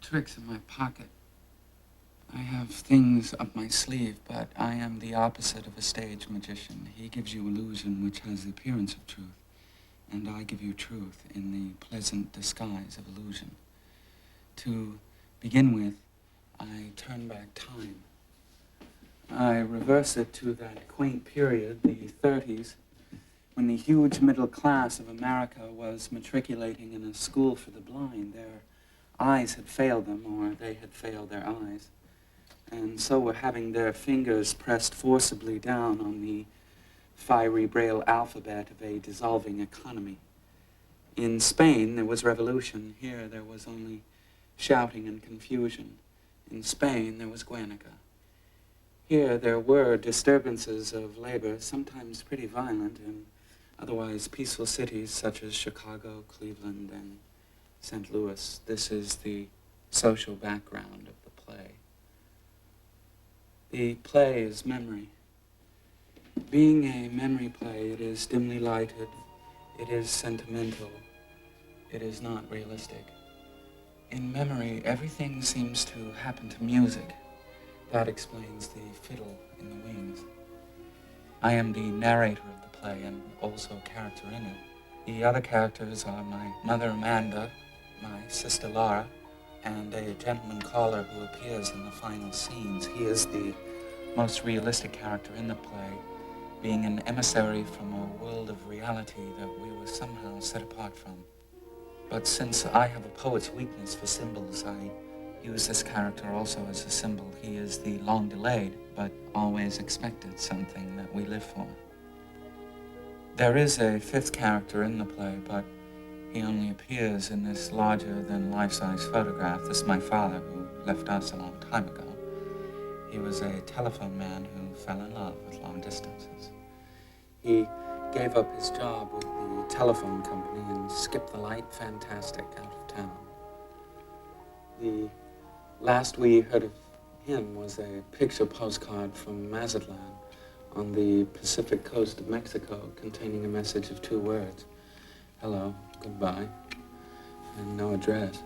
tricks in my pocket. I have things up my sleeve, but I am the opposite of a stage magician. He gives you illusion which has the appearance of truth, and I give you truth in the pleasant disguise of illusion. To begin with, I turn back time. I reverse it to that quaint period, the 30s, when the huge middle class of America was matriculating in a school for the blind. Their eyes had failed them, or they had failed their eyes, and so were having their fingers pressed forcibly down on the fiery braille alphabet of a dissolving economy. In Spain, there was revolution. Here, there was only shouting and confusion. In Spain, there was Guernica. Here, there were disturbances of labor, sometimes pretty violent, in otherwise peaceful cities such as Chicago, Cleveland, and St. Louis. This is the social background of the play. The play is memory. Being a memory play, it is dimly lighted, it is sentimental, it is not realistic. In memory, everything seems to happen to music. That explains the fiddle in the wings. I am the narrator of the play and also a character in it. The other characters are my mother Amanda, my sister Laura, and a gentleman caller who appears in the final scenes. He is the most realistic character in the play, being an emissary from a world of reality that we were somehow set apart from. But since I have a poet's weakness for symbols, I use this character also as a symbol. He is the long-delayed, but always expected something that we live for. There is a fifth character in the play, but he only appears in this larger-than-life-size photograph. This is my father, who left us a long time ago. He was a telephone man who fell in love with long distances. He gave up his job with the telephone company and skipped the light fantastic out of town. The last we heard of him was a picture postcard from Mazatlan on the Pacific coast of Mexico containing a message of 2 words: hello, goodbye, and no address.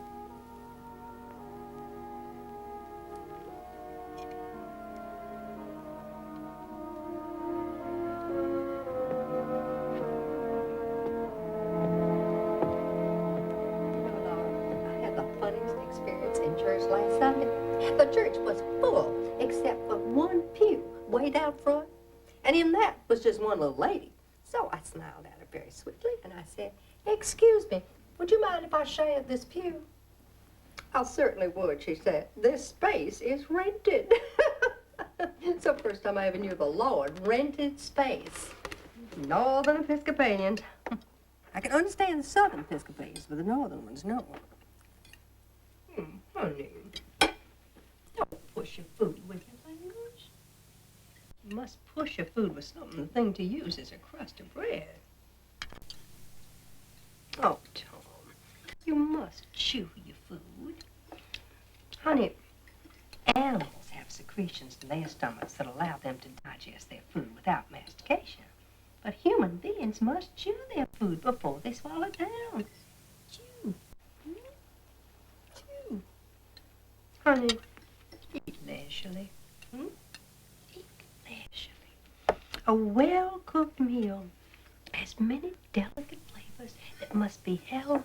Just one little lady. So I smiled at her very sweetly and I said, "Excuse me, would you mind if I shared this pew?" "I certainly would," she said. "This space is rented." So first time I ever knew the Lord rented space. Northern Episcopalians. I can understand the Southern Episcopalians, but the Northern ones, no. Honey, don't push your food with your fingers. You must push your food with something. The thing to use is a crust of bread. Oh, Tom, you must chew your food. Honey, animals have secretions in their stomachs that allow them to digest their food without mastication. But human beings must chew their food before they swallow it down. Chew. Chew. Honey, eat leisurely. A well-cooked meal has many delicate flavors that must be held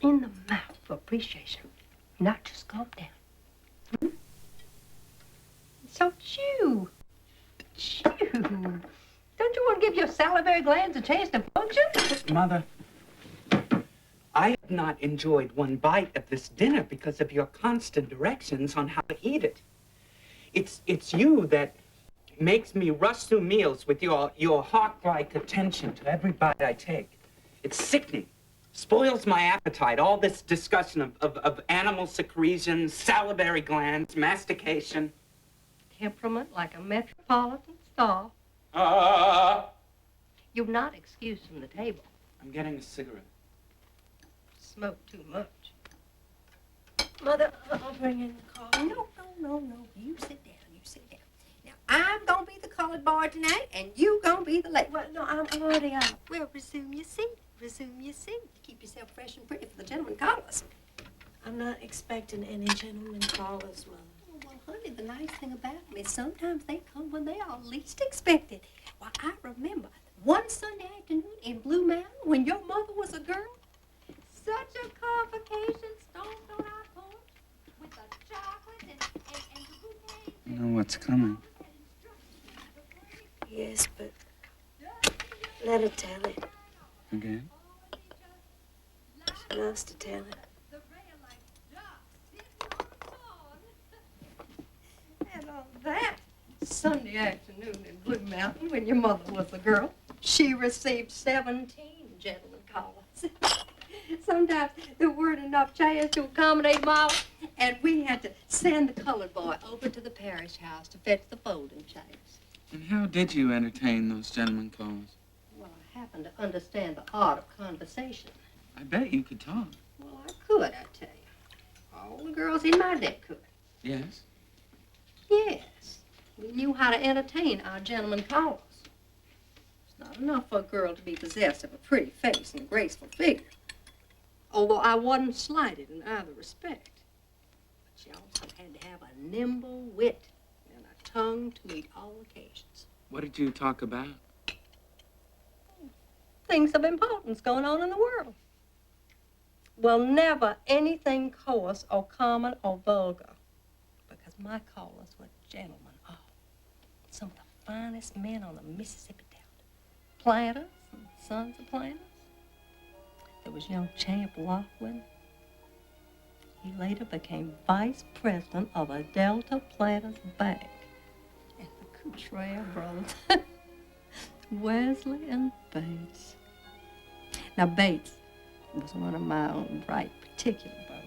in the mouth for appreciation, not just gulp down. So chew. Chew. Don't you want to give your salivary glands a chance to function? Mother, I have not enjoyed one bite of this dinner because of your constant directions on how to eat it. It's you that makes me rush through meals with your hawk-like attention to every bite I take. It's sickening. Spoils my appetite. All this discussion of animal secretions, salivary glands, mastication. Temperament like a metropolitan star. You're not excused from the table. I'm getting a cigarette. Smoke too much. Mother, I'll bring in the coffee. No. You sit down. I'm gonna be the colored boy tonight, and you gonna be the lady. Well, no, I'm already up. Well, resume your seat. Keep yourself fresh and pretty for the gentleman callers. I'm not expecting any gentlemen callers, Mother. Oh, well, honey, the nice thing about them is sometimes they come when they are least expected. Why, I remember one Sunday afternoon in Blue Mountain when your mother was a girl. Such a convocation stomped on our porch with the chocolate and the bouquets. You know what's coming. Yes, but let her tell it. Again? She loves to tell it. And on that Sunday afternoon in Blue Mountain when your mother was a girl, she received 17 gentlemen callers. Sometimes there weren't enough chairs to accommodate them all, and we had to send the colored boy over to the parish house to fetch the folding chairs. And how did you entertain those gentlemen callers? Well, I happen to understand the art of conversation. I bet you could talk. Well, I could, I tell you. All the girls in my day could. Yes? Yes. We knew how to entertain our gentlemen callers. It's not enough for a girl to be possessed of a pretty face and a graceful figure. Although I wasn't slighted in either respect. But she also had to have a nimble wit and a tongue to meet all occasions. What did you talk about? Things of importance going on in the world. Well, never anything coarse or common or vulgar. Because my callers were gentlemen, all. Some of the finest men on the Mississippi Delta. Planters and sons of planters. There was young Champ Laughlin. He later became vice president of the Delta Planters Bank. And the Cutrer brothers. Wesley and Bates. Now, Bates was one of my own bright, particular beaux.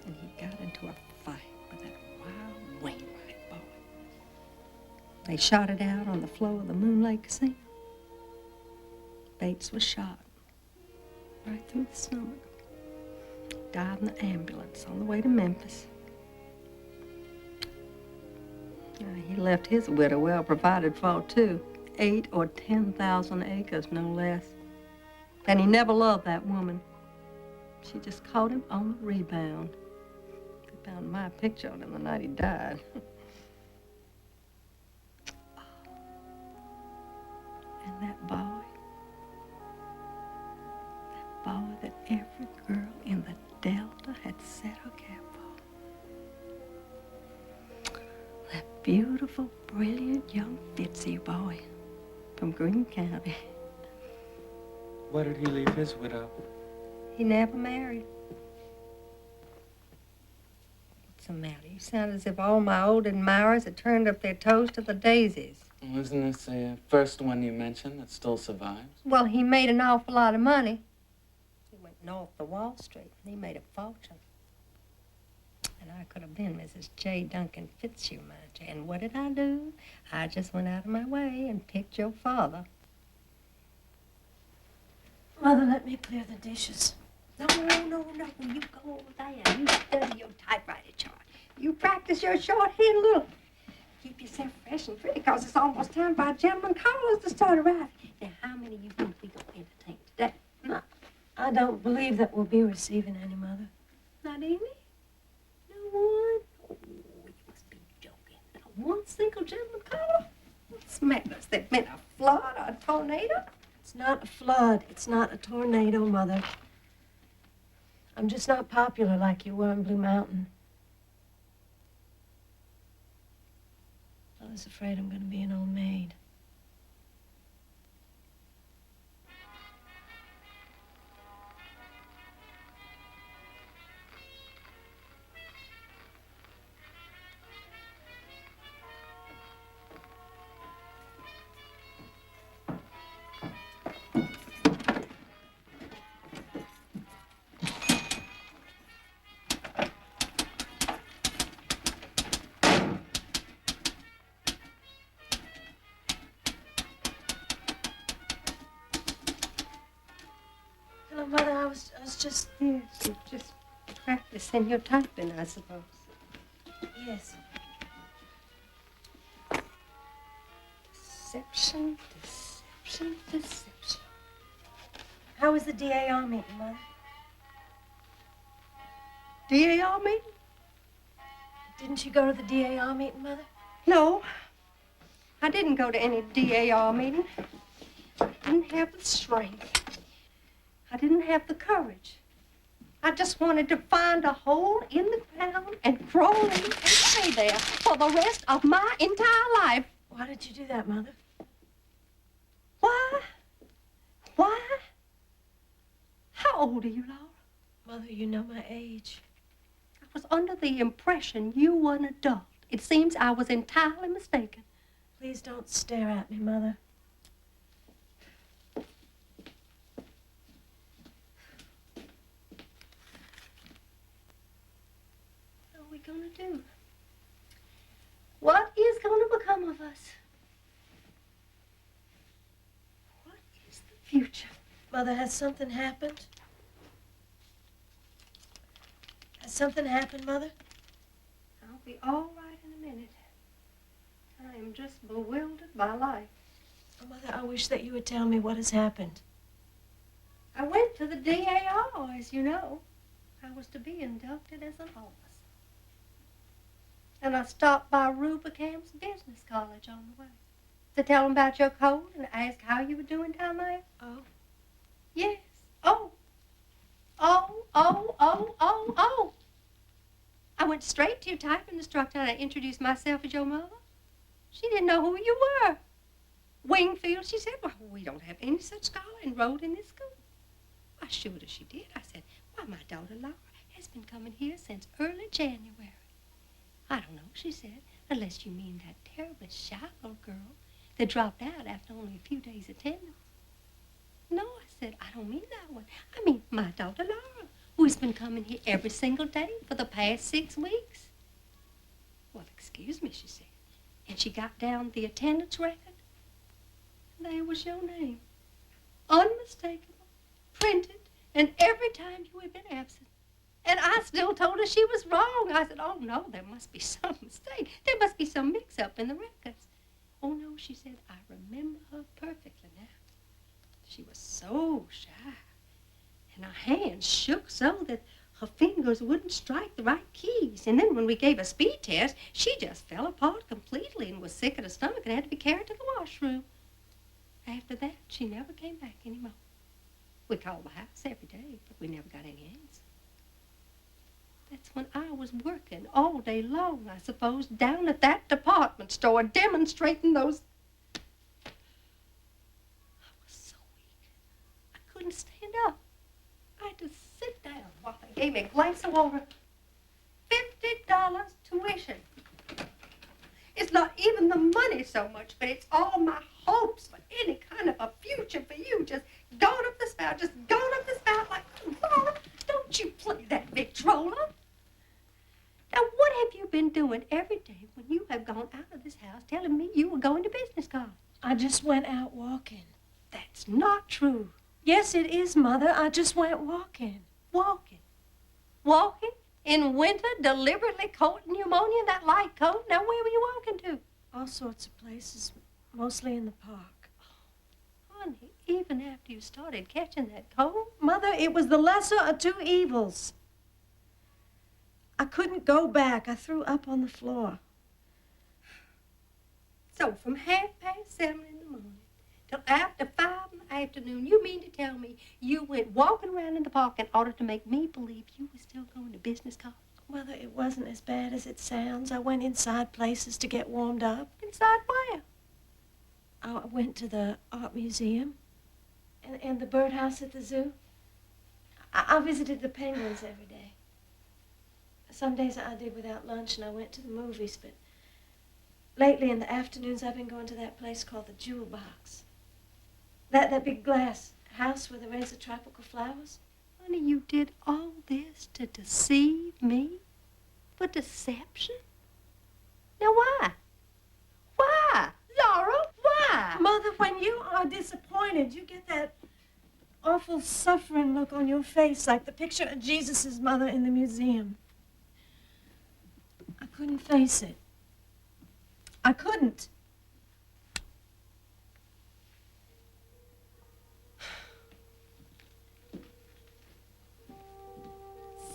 And he got into a fight with that wild Wainwright boy. They shot it out on the floor of the Moon Lake Casino. Bates was shot right through the stomach. Died in the ambulance on the way to Memphis. He left his widow well provided for, too. 8 or 10,000 acres, no less. And he never loved that woman. She just caught him on the rebound. They found my picture on him the night he died. And that boy that every girl in the Delta had set her cap for. That beautiful, brilliant young Fitzy boy from Greene County. Why did he leave his widow? He never married. What's the matter? You sound as if all my old admirers had turned up their toes to the daisies. Wasn't this the first one you mentioned that still survives? Well, he made an awful lot of money. He went north to Wall Street, and he made a fortune. And I could have been Mrs. J. Duncan Fitzhugh, mind you. And what did I do? I just went out of my way and picked your father. Mother, let me clear the dishes. No. You go over there. You study your typewriter chart. You practice your shorthand a little. Keep yourself fresh and pretty, because it's almost time for our gentlemen callers to start arriving. Now, how many of you think we gonna entertain today? No, I don't believe that we'll be receiving any, Mother. Not any? No one? Oh, you must be joking. Not one single gentleman caller? What's the matter? Has there been a flood or a tornado? It's not a flood. It's not a tornado, Mother. I'm just not popular like you were in Blue Mountain. I was afraid I'm going to be an old maid. Hello, Mother. I was just... Yes, you're just practicing your typing, I suppose. Yes. Deception. How was the DAR meeting, Mother? DAR meeting? Didn't you go to the DAR meeting, Mother? No, I didn't go to any DAR meeting. I didn't have the strength. I didn't have the courage. I just wanted to find a hole in the ground and crawl in and stay there for the rest of my entire life. Why did you do that, Mother? Why? Why? How old are you, Laura? Mother, you know my age. I was under the impression you were an adult. It seems I was entirely mistaken. Please don't stare at me, Mother. What are we gonna do? What is gonna become of us? What is the future? Mother, has something happened? Has something happened, Mother? I'll be all right in a minute. I am just bewildered by life. Oh, Mother, I wish that you would tell me what has happened. I went to the DAR, as you know. I was to be inducted as an officer. And I stopped by Rubicamp's business college on the way to tell them about your code and ask how you were doing down there. Oh? Yes. Oh. Oh. I went straight to your typing instructor and I introduced myself as your mother. She didn't know who you were. Wingfield, she said, well, we don't have any such scholar enrolled in this school. I assured her she did. I said, why, my daughter Laura has been coming here since early January. I don't know, she said, unless you mean that terribly shy little girl that dropped out after only a few days' attendance. No, I said, I don't mean that one. I mean my daughter Laura, who's been coming here every single day for the past 6 weeks. Well, excuse me, she said. And she got down the attendance record. There was your name. Unmistakable, printed, and every time you had been absent. And I still told her she was wrong. I said, oh, no, there must be some mistake. There must be some mix-up in the records. Oh, no, she said, I remember her perfectly now. She was so shy. And her hands shook so that her fingers wouldn't strike the right keys. And then when we gave a speed test, she just fell apart completely and was sick at her stomach and had to be carried to the washroom. After that, she never came back anymore. We called the house every day, but we never got any answer. That's when I was working all day long, I suppose, down at that department store demonstrating those... I was so weak. I couldn't stand up. I had to sit down while they gave me a glass of water. $50 tuition. It's not even the money so much, but it's all my hopes for any kind of a future for you. Just going up the spout, just going up the spout like, Laura, don't you play that Victrola. Now, what have you been doing every day when you have gone out of this house telling me you were going to business college? I just went out walking. That's not true. Yes, it is, Mother. I just went walking. Walking? Walking? In winter, deliberately coating pneumonia in that light coat? Now, where were you walking to? All sorts of places, mostly in the park. Oh, honey, even after you started catching that cold? Mother, it was the lesser of two evils. I couldn't go back. I threw up on the floor. So from 7:30 in the morning till after 5 in the afternoon, you mean to tell me you went walking around in the park in order to make me believe you were still going to business college? Mother, it wasn't as bad as it sounds. I went inside places to get warmed up. Inside where? I went to the art museum and the birdhouse at the zoo. I visited the penguins every day. Some days I did without lunch and I went to the movies, but lately in the afternoons I've been going to that place called the Jewel Box. That big glass house where they raise the tropical flowers. Honey, you did all this to deceive me? For deception? Now why? Why? Laura, why? Mother, when you are disappointed, you get that awful suffering look on your face like the picture of Jesus' mother in the museum. I couldn't face it. I couldn't.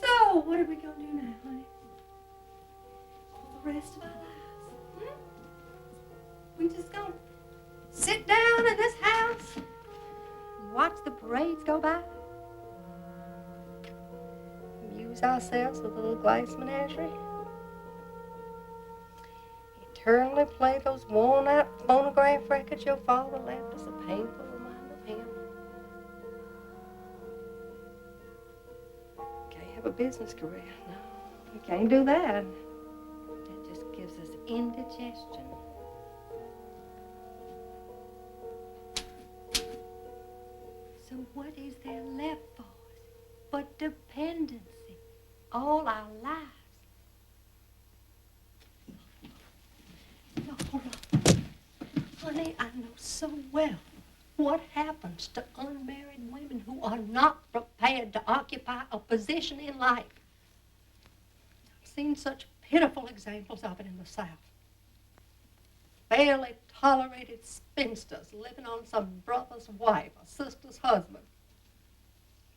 So, what are we going to do now, honey? For the rest of our lives? Hmm? We just going to sit down in this house and watch the parades go by? Amuse ourselves with a little glass menagerie? Eternally play those worn-out phonograph records your father left us, a painful reminder of him? Can't have a business career. No, we can't do that. That just gives us indigestion. So what is there left for us but dependency all our lives? No, hold on. Honey, I know so well what happens to unmarried women who are not prepared to occupy a position in life. I've seen such pitiful examples of it in the South. Barely tolerated spinsters living on some brother's wife or sister's husband,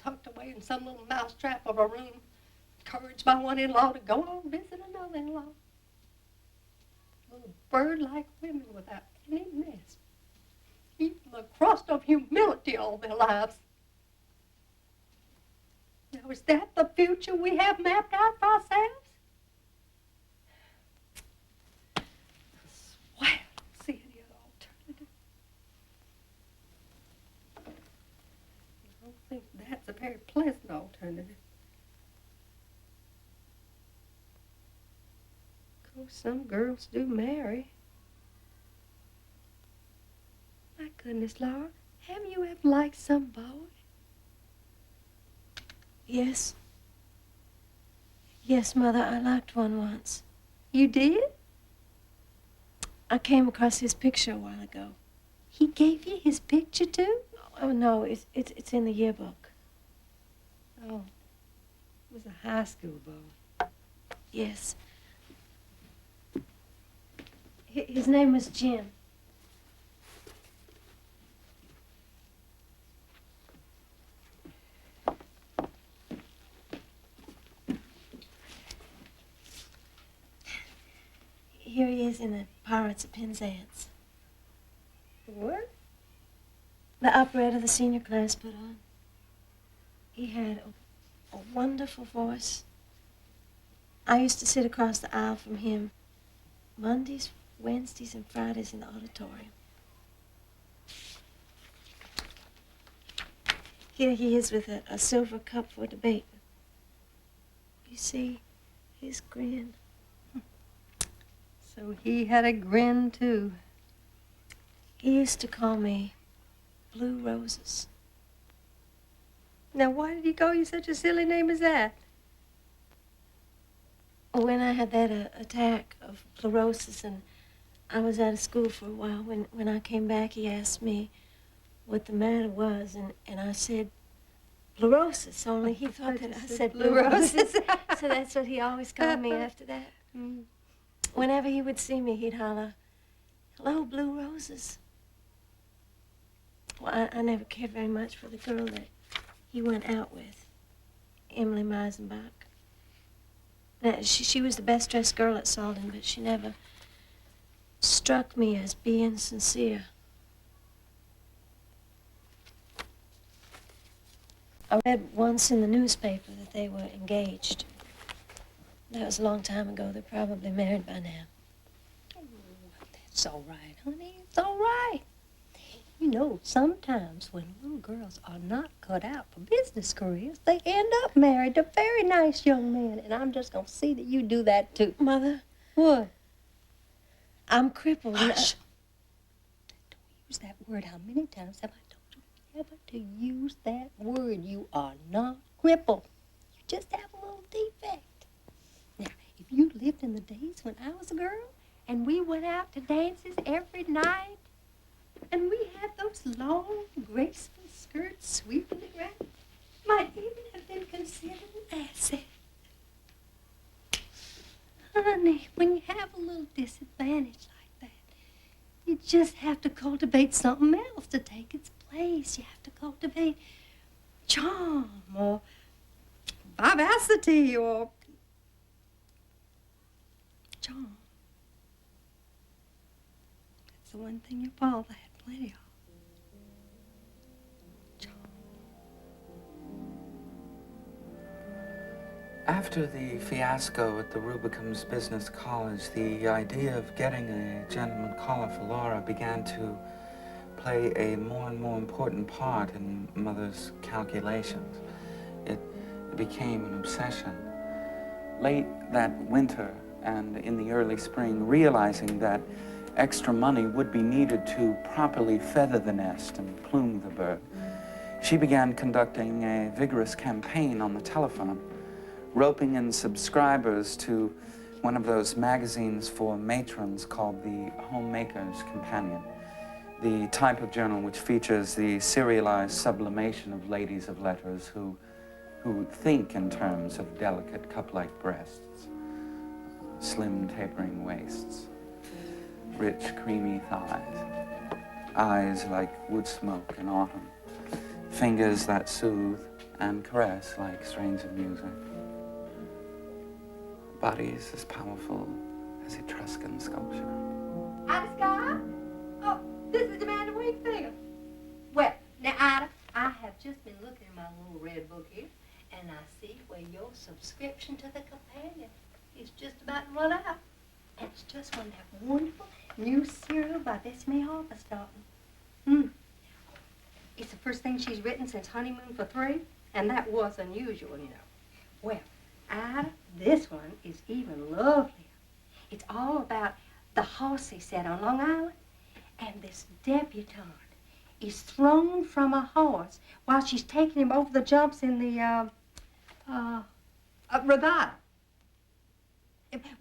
tucked away in some little mousetrap of a room, encouraged by one in-law to go on visit another in-law. Little bird-like women without any nest, eating the crust of humility all their lives. Now, is that the future we have mapped out for ourselves? I swear I don't see any other alternative. I don't think that's a very pleasant alternative. Of course, some girls do marry. My goodness, Laura, have you ever liked some boy? Yes. Yes, Mother, I liked one once. You did? I came across his picture a while ago. He gave you his picture, too? Oh, no, it's in the yearbook. Oh, it was a high school boy. Yes. His name was Jim. Here he is in the Pirates of Penzance. What? The operetta the senior class put on. He had a wonderful voice. I used to sit across the aisle from him Mondays, Wednesdays, and Fridays in the auditorium. Here he is with a silver cup for debate. You see his grin. So he had a grin, too. He used to call me Blue Roses. Now, why did he call you such a silly name as that? When I had that attack of pleurosis and I was out of school for a while, when I came back, he asked me what the matter was, and I said pleurosis, only he thought that I said Blue Roses. So that's what he always called me after that. Mm. Whenever he would see me, he'd holler, "Hello, Blue Roses." Well, I never cared very much for the girl that he went out with, Emily Meisenbach. Now, she was the best-dressed girl at Salden, but she never struck me as being sincere. I read once in the newspaper that they were engaged. That was a long time ago. They're probably married by now. Oh, that's all right, honey. It's all right. You know, sometimes when little girls are not cut out for business careers, they end up married to very nice young men. And I'm just going to see that you do that, too. Mother? What? I'm crippled. Hush. Don't use that word. How many times have I told you never to use that word? You are not crippled. You just have a little defect. Now, if you lived in the days when I was a girl and we went out to dances every night and we had those long, graceful skirts sweeping the ground, might even have been considered an asset. Honey, when you have a little disadvantage like that, you just have to cultivate something else to take its place. You have to cultivate charm or vivacity or charm. That's the one thing your father had plenty of. After the fiasco at the Rubicam's Business College, the idea of getting a gentleman caller for Laura began to play a more and more important part in Mother's calculations. It became an obsession. Late that winter and in the early spring, realizing that extra money would be needed to properly feather the nest and plume the bird, she began conducting a vigorous campaign on the telephone, roping in subscribers to one of those magazines for matrons called the Homemaker's Companion, the type of journal which features the serialized sublimation of ladies of letters who think in terms of delicate cup-like breasts, slim tapering waists, rich creamy thighs, eyes like wood smoke in autumn, fingers that soothe and caress like strains of music, bodies as powerful as Etruscan sculpture. Ida Scott? Oh, this is Amanda Wingfield. Well, now, Ida, I have just been looking at my little red book here, and I see where your subscription to the Companion is just about to run out. And it's just when that wonderful new serial by Bessie Harper starting. It's the first thing she's written since Honeymoon for Three, and that was unusual, you know. Well, Ida, this one is even lovelier. It's all about the horse he set on Long Island, and this debutante is thrown from a horse while she's taking him over the jumps in the regatta.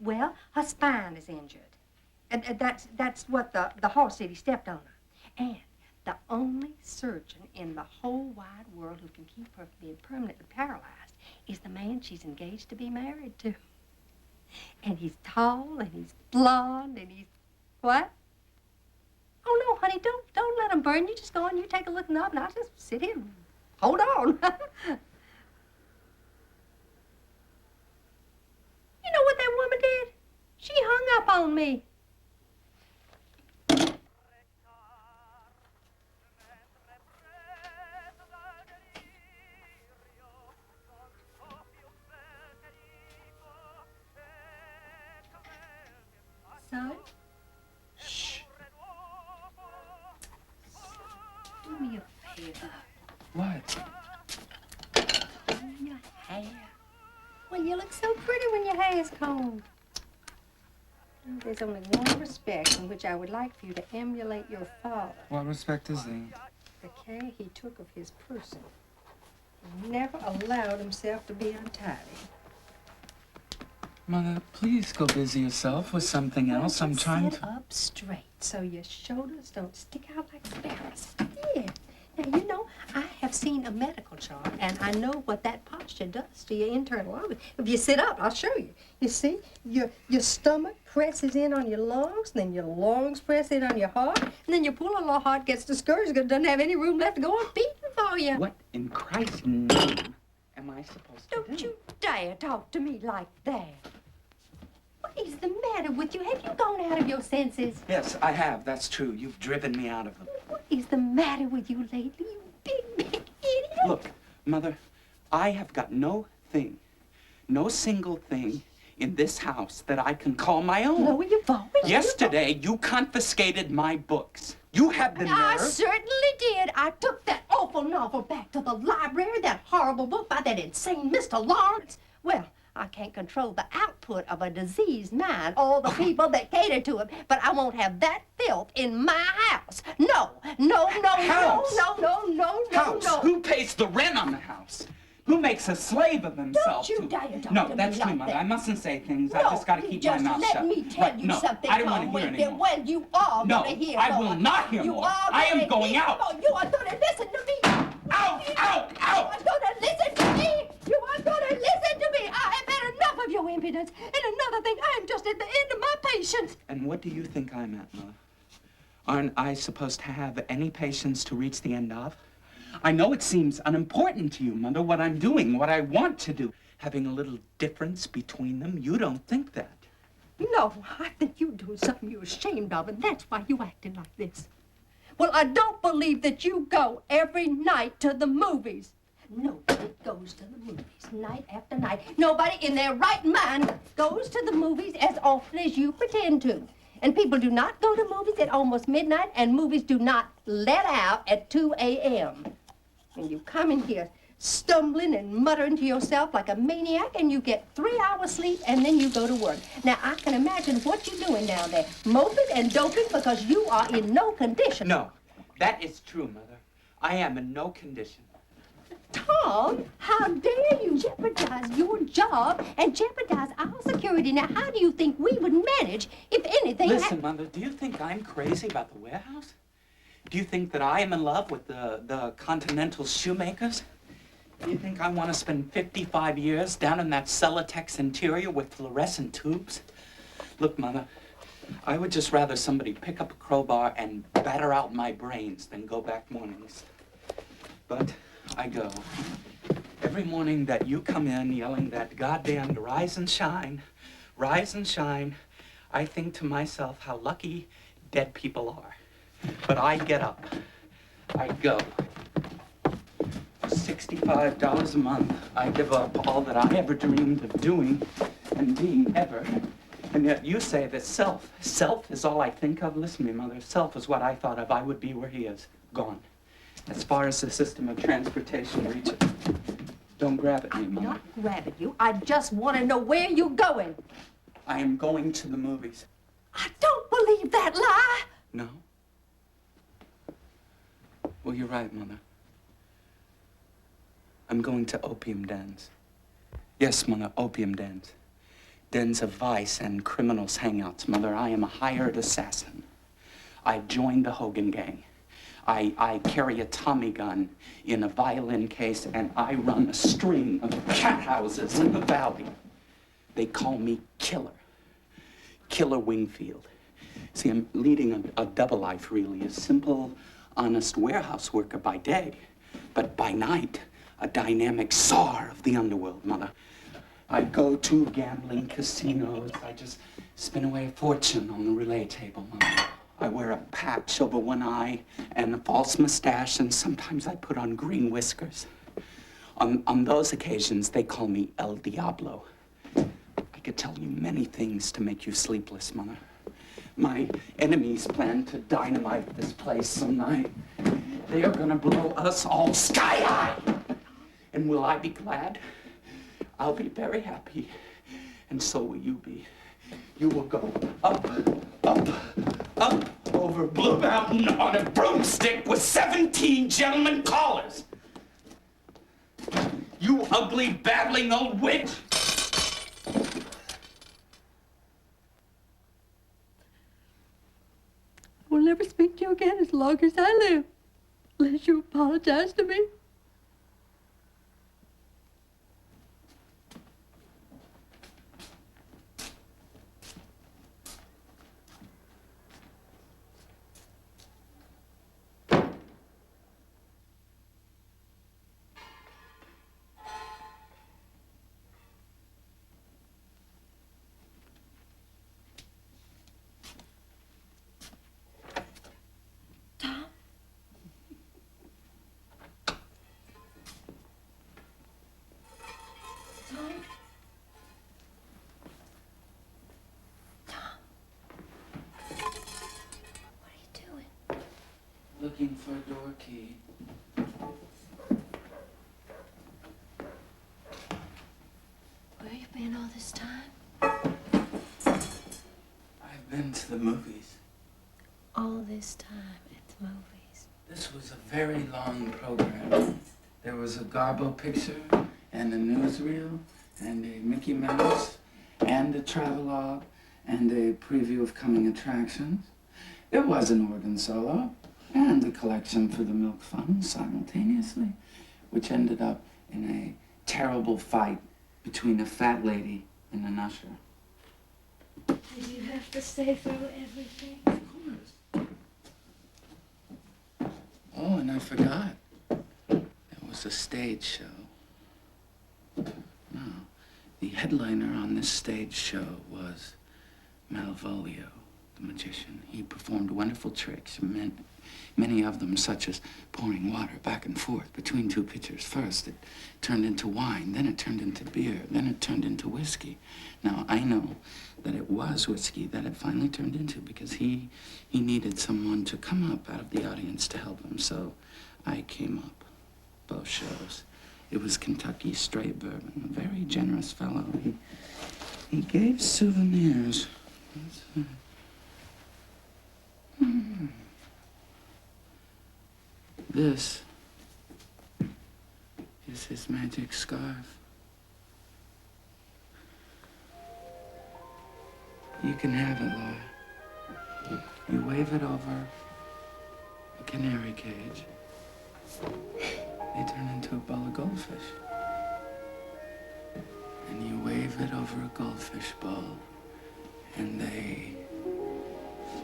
Well, her spine is injured. And that's what the horse said he stepped on her. And the only surgeon in the whole wide world who can keep her from being permanently paralyzed is the man she's engaged to be married to. And he's tall, and he's blonde, and he's... What? Oh, no, honey, don't let him burn you. Just go on, you take a look up, and I'll just sit here and hold on. You know what that woman did? She hung up on me. Son? Shh. Do me a favor. What? Comb your hair. Well, you look so pretty when your hair is combed. There's only one respect in which I would like for you to emulate your father. What respect is that? The care he took of his person. He never allowed himself to be untidy. Mother, please go busy yourself with something else. I'm trying Sit to... up straight so your shoulders don't stick out like sparrows. Yeah. Now, you know, I have seen a medical chart, and I know what that posture does to your internal organs. If you sit up, I'll show you. You see, your stomach presses in on your lungs, then your lungs press in on your heart, and then your poor little heart gets discouraged because it doesn't have any room left to go on beating for you. What in Christ's name am I supposed to do? Don't you dare talk to me like that. What is the matter with you? Have you gone out of your senses? Yes, I have. That's true. You've driven me out of them. What is the matter with you lately, you big idiot? Look, Mother, I have got no single thing in this house that I can call my own. No, you've always... Yesterday, you confiscated my books. You had the nerve. I certainly did. I took that awful novel back to the library, that horrible book by that insane Mr. Lawrence. Well, I can't control the output of a diseased mind, all the people that cater to it, but I won't have that filth in my house. No, no, no, House. no. House. Who pays the rent on the house? Who makes a slave of himself? Don't you dare talk No, to that's me true, like Mother. that. I mustn't say things. I just got to keep my mouth shut. Let me tell you something. I don't want to hear anymore. Well, you are No, going to hear I more. will not hear You more. are I am gonna going hear out. more. You are going to listen to me. Out! You are going to listen to me. You are going to listen to me. I have had enough of your impudence. And another thing, I am just at the end of my patience. And what do you think I'm at, Mother? Aren't I supposed to have any patience to reach the end of? I know it seems unimportant to you, Mother, what I'm doing, what I want to do. Having a little difference between them, you don't think that. No, I think you're doing something you're ashamed of, and that's why you're acting like this. Well, I don't believe that you go every night to the movies. Nobody goes to the movies night after night. Nobody in their right mind goes to the movies as often as you pretend to. And people do not go to movies at almost midnight, and movies do not let out at 2 a.m. And you come in here stumbling and muttering to yourself like a maniac, and you get 3 hours sleep, and then you go to work. Now, I can imagine what you're doing down there, moping and doping because you are in no condition. No, that is true, Mother. I am in no condition. Tom, how dare you jeopardize your job and jeopardize our security? Now, how do you think we would manage if anything... Listen, Mother, do you think I'm crazy about the warehouse? Do you think that I am in love with the Continental shoemakers? Do you think I want to spend 55 years down in that Celotex interior with fluorescent tubes? Look, Mother, I would just rather somebody pick up a crowbar and batter out my brains than go back mornings. But I go. Every morning that you come in yelling that goddamn rise and shine, I think to myself how lucky dead people are. But I get up. I go. $65 a month, I give up all that I ever dreamed of doing and being ever. And yet you say that self is all I think of. Listen to me, Mother, self is what I thought of. I would be where he is, gone. As far as the system of transportation reaches. Don't grab at me, Mother. I'm not grabbing you. I just want to know where you're going. I am going to the movies. I don't believe that lie. No? Well, you're right, Mother. I'm going to opium dens. Yes, Mother, opium dens. Dens of vice and criminals' hangouts, Mother. I am a hired assassin. I joined the Hogan gang. I carry a Tommy gun in a violin case, and I run a string of cat houses in the valley. They call me Killer. Killer Wingfield. See, I'm leading a double life, really. A simple, honest warehouse worker by day, but by night, a dynamic czar of the underworld, Mother. I go to gambling casinos. I just spin away a fortune on the relay table, Mother. I wear a patch over one eye and a false mustache, and sometimes I put on green whiskers. On those occasions, they call me El Diablo. I could tell you many things to make you sleepless, Mother. My enemies plan to dynamite this place some night. They are gonna blow us all sky high. And will I be glad? I'll be very happy, and so will you be. You will go up, up, up over Blue Mountain on a broomstick with 17 gentlemen callers. You ugly, babbling old witch! I will never speak to you again as long as I live, unless you apologize to me. Looking for a door key. Where you been all this time? I've been to the movies. All this time at the movies. This was a very long program. There was a Garbo picture, and a newsreel, and a Mickey Mouse, and a travelogue, and a preview of coming attractions. There was an organ solo, and a collection for the Milk Fund simultaneously, which ended up in a terrible fight between a fat lady and an usher. Did you have to stay through everything? Of course. Oh, and I forgot. was a stage show. No, the headliner on this stage show was Malvolio, the magician. He performed wonderful tricks, many of them such as pouring water back and forth between two pitchers. First, it turned into wine, then it turned into beer, then it turned into whiskey. Now, I know that it was whiskey that it finally turned into because he needed someone to come up out of the audience to help him, so I came up, both shows. It was Kentucky straight bourbon, a very generous fellow. He gave souvenirs. This is his magic scarf. You can have it, Laura. You wave it over a canary cage. They turn into a bowl of goldfish. And you wave it over a goldfish bowl, and they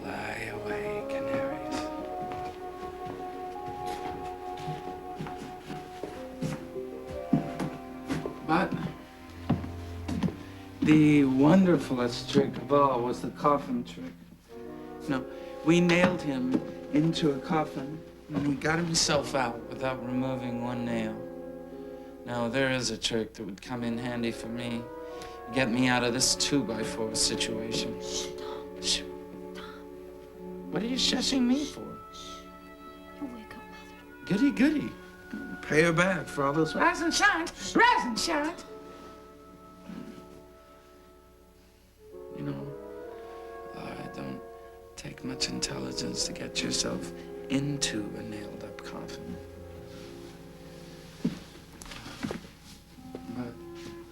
fly away, canaries. But the wonderfulest trick of all was the coffin trick. No, we nailed him into a coffin, and he got himself out without removing one nail. Now, there is a trick that would come in handy for me. Get me out of this 2x4 situation. Shh, Tom. Shh. Tom. What are you shushing me for? You'll wake up Mother. Goody, goody. Pay her back for all those rise and shine, rise and shine. You know, it don't take much intelligence to get yourself into a nailed-up coffin. But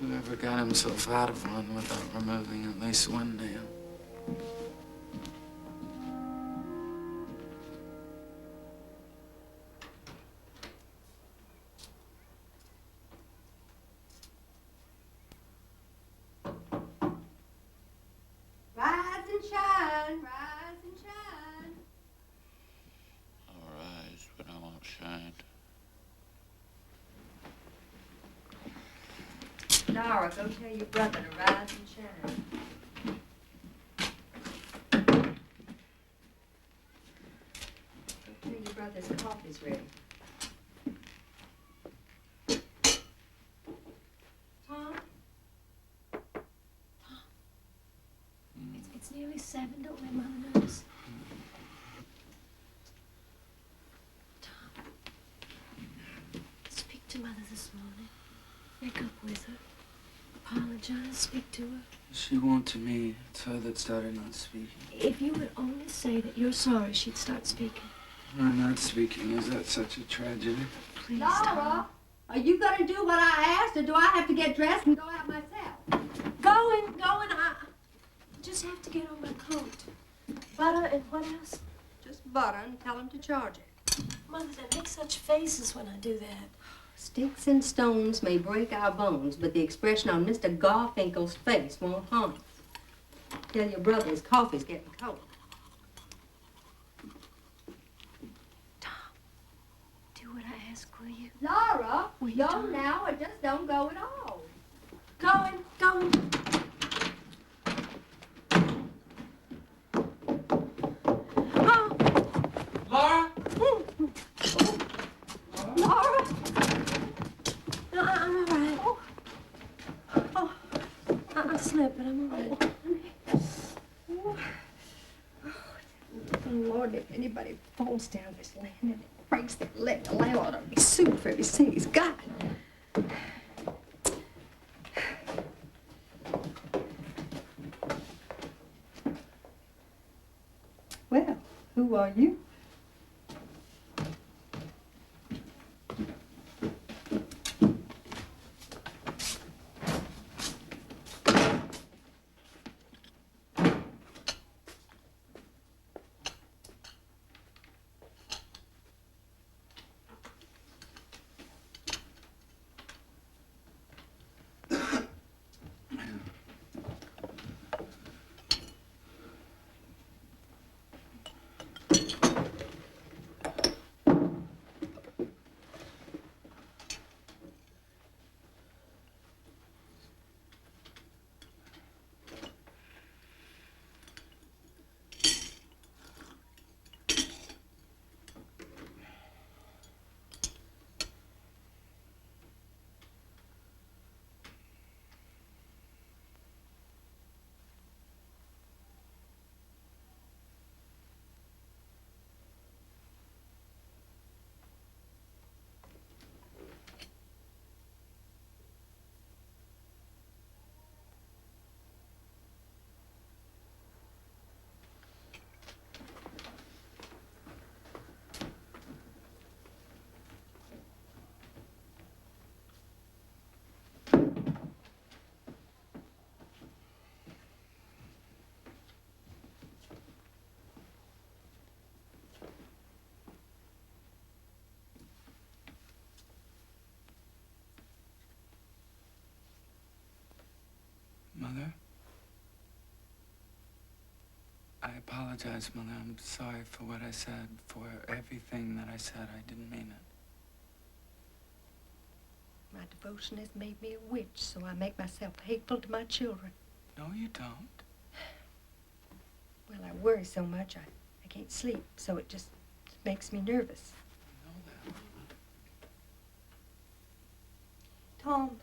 whoever got himself out of one without removing at least one nail? Rise and shine, rise and shine. I'll rise, but I won't shine. Laura, go tell your brother to rise and shine. Go tell your brother his coffee's ready. Tom? It's nearly 7. Don't let Mother notice. Tom, speak to Mother this morning. Make up with her. Apologize. Speak to her. She won't to me. It's her that started not speaking. If you would only say that you're sorry, she'd start speaking. Her not speaking, is that such a tragedy? Please, Laura, Tom. are you gonna do what I asked, or do I have to get dressed and go out myself? Going. I just have to get on my coat. Butter and what else? Just butter and tell him to charge it. Mother, they make such faces when I do that. Sticks and stones may break our bones, but the expression on Mr. Garfinkel's face won't harm us. Tell your brother his coffee's getting cold. Tom, do what I ask, will you? Laura, Will you, go Tom? now or just don't go at all. Going. Oh, Laura? Laura? no, I'm all right. Oh, I slipped, but I'm all right. Oh, Lord, if anybody falls down this land and breaks their leg, the landlord will be sued for everything he's got. Well, who are you? Mother? I apologize, Mother. I'm sorry for what I said, for everything that I said. I didn't mean it. My devotion has made me a witch, so I make myself hateful to my children. No, you don't. Well, I worry so much, I can't sleep, so it just makes me nervous. I know that, Mama. Tom,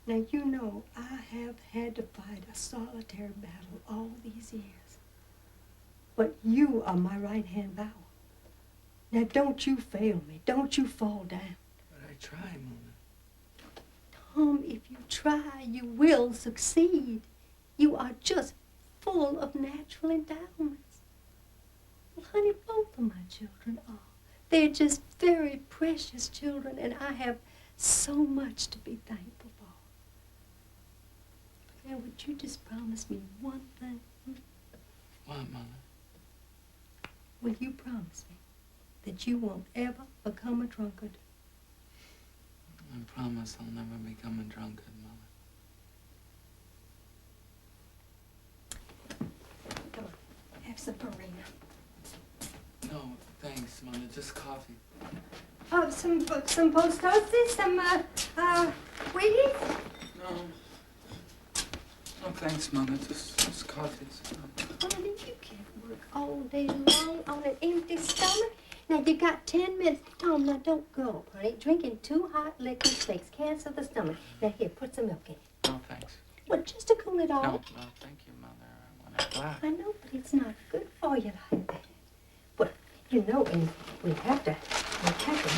now you know I have had to fight a solitary battle all these years. But you are my right-hand bower. Now don't you fail me. Don't you fall down. But I try, Mama. Tom, if you try, you will succeed. You are just full of natural endowments. Well, honey, both of my children are. They're just very precious children, and I have so much to be thankful for. Now, would you just promise me one thing? What, Mama? Will you promise me that you won't ever become a drunkard? I promise I'll never become a drunkard, Mother. Come on, have some farina. No, thanks, Mother. Just coffee. Oh, some post toasties, some Wheaties? No. No, thanks, Mother. Just coffee. Honey, you can't work all day long on an empty stomach. Now, you got 10 minutes. Tom, now don't go, honey. Drinking too hot liquids makes cancer of the stomach. Now, here, put some milk in it. No, thanks. Well, just to cool it No, off. thank you, Mother. I want it black. I know, but it's not good for you like that. Well, you know, and we have to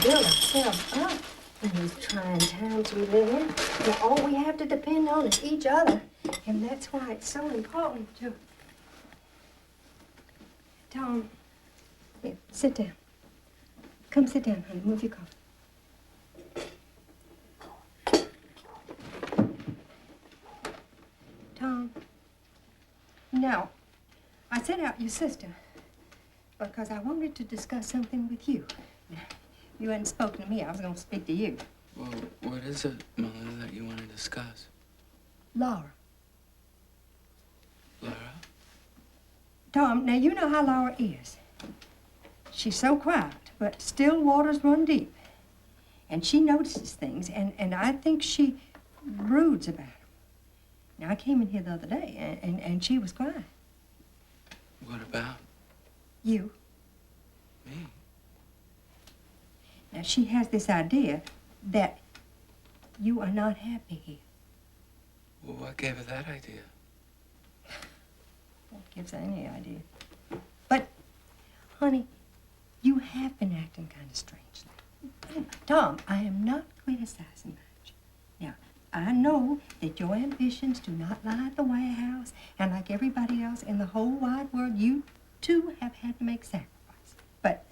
build ourselves up in these trying times we live in. Now, all we have to depend on is each other, and that's why it's so important to... Tom, here, sit down. Come sit down, honey. Move your coffee. Tom, now, I sent out your sister because I wanted to discuss something with you. You hadn't spoken to me. I was going to speak to you. Well, what is it, Mother, that you want to discuss? Laura. Laura? Tom, now you know how Laura is. She's so quiet, but still waters run deep. And she notices things, and I think she broods about them. Now, I came in here the other day, and she was crying. What about? You. Me? Now, she has this idea that you are not happy here. Well, what gave her that idea? What gives her any idea? But, honey, you have been acting kind of strangely. Tom, I am not criticizing much. Now, I know that your ambitions do not lie at the White House, and like everybody else in the whole wide world, you too have had to make sacrifices. But,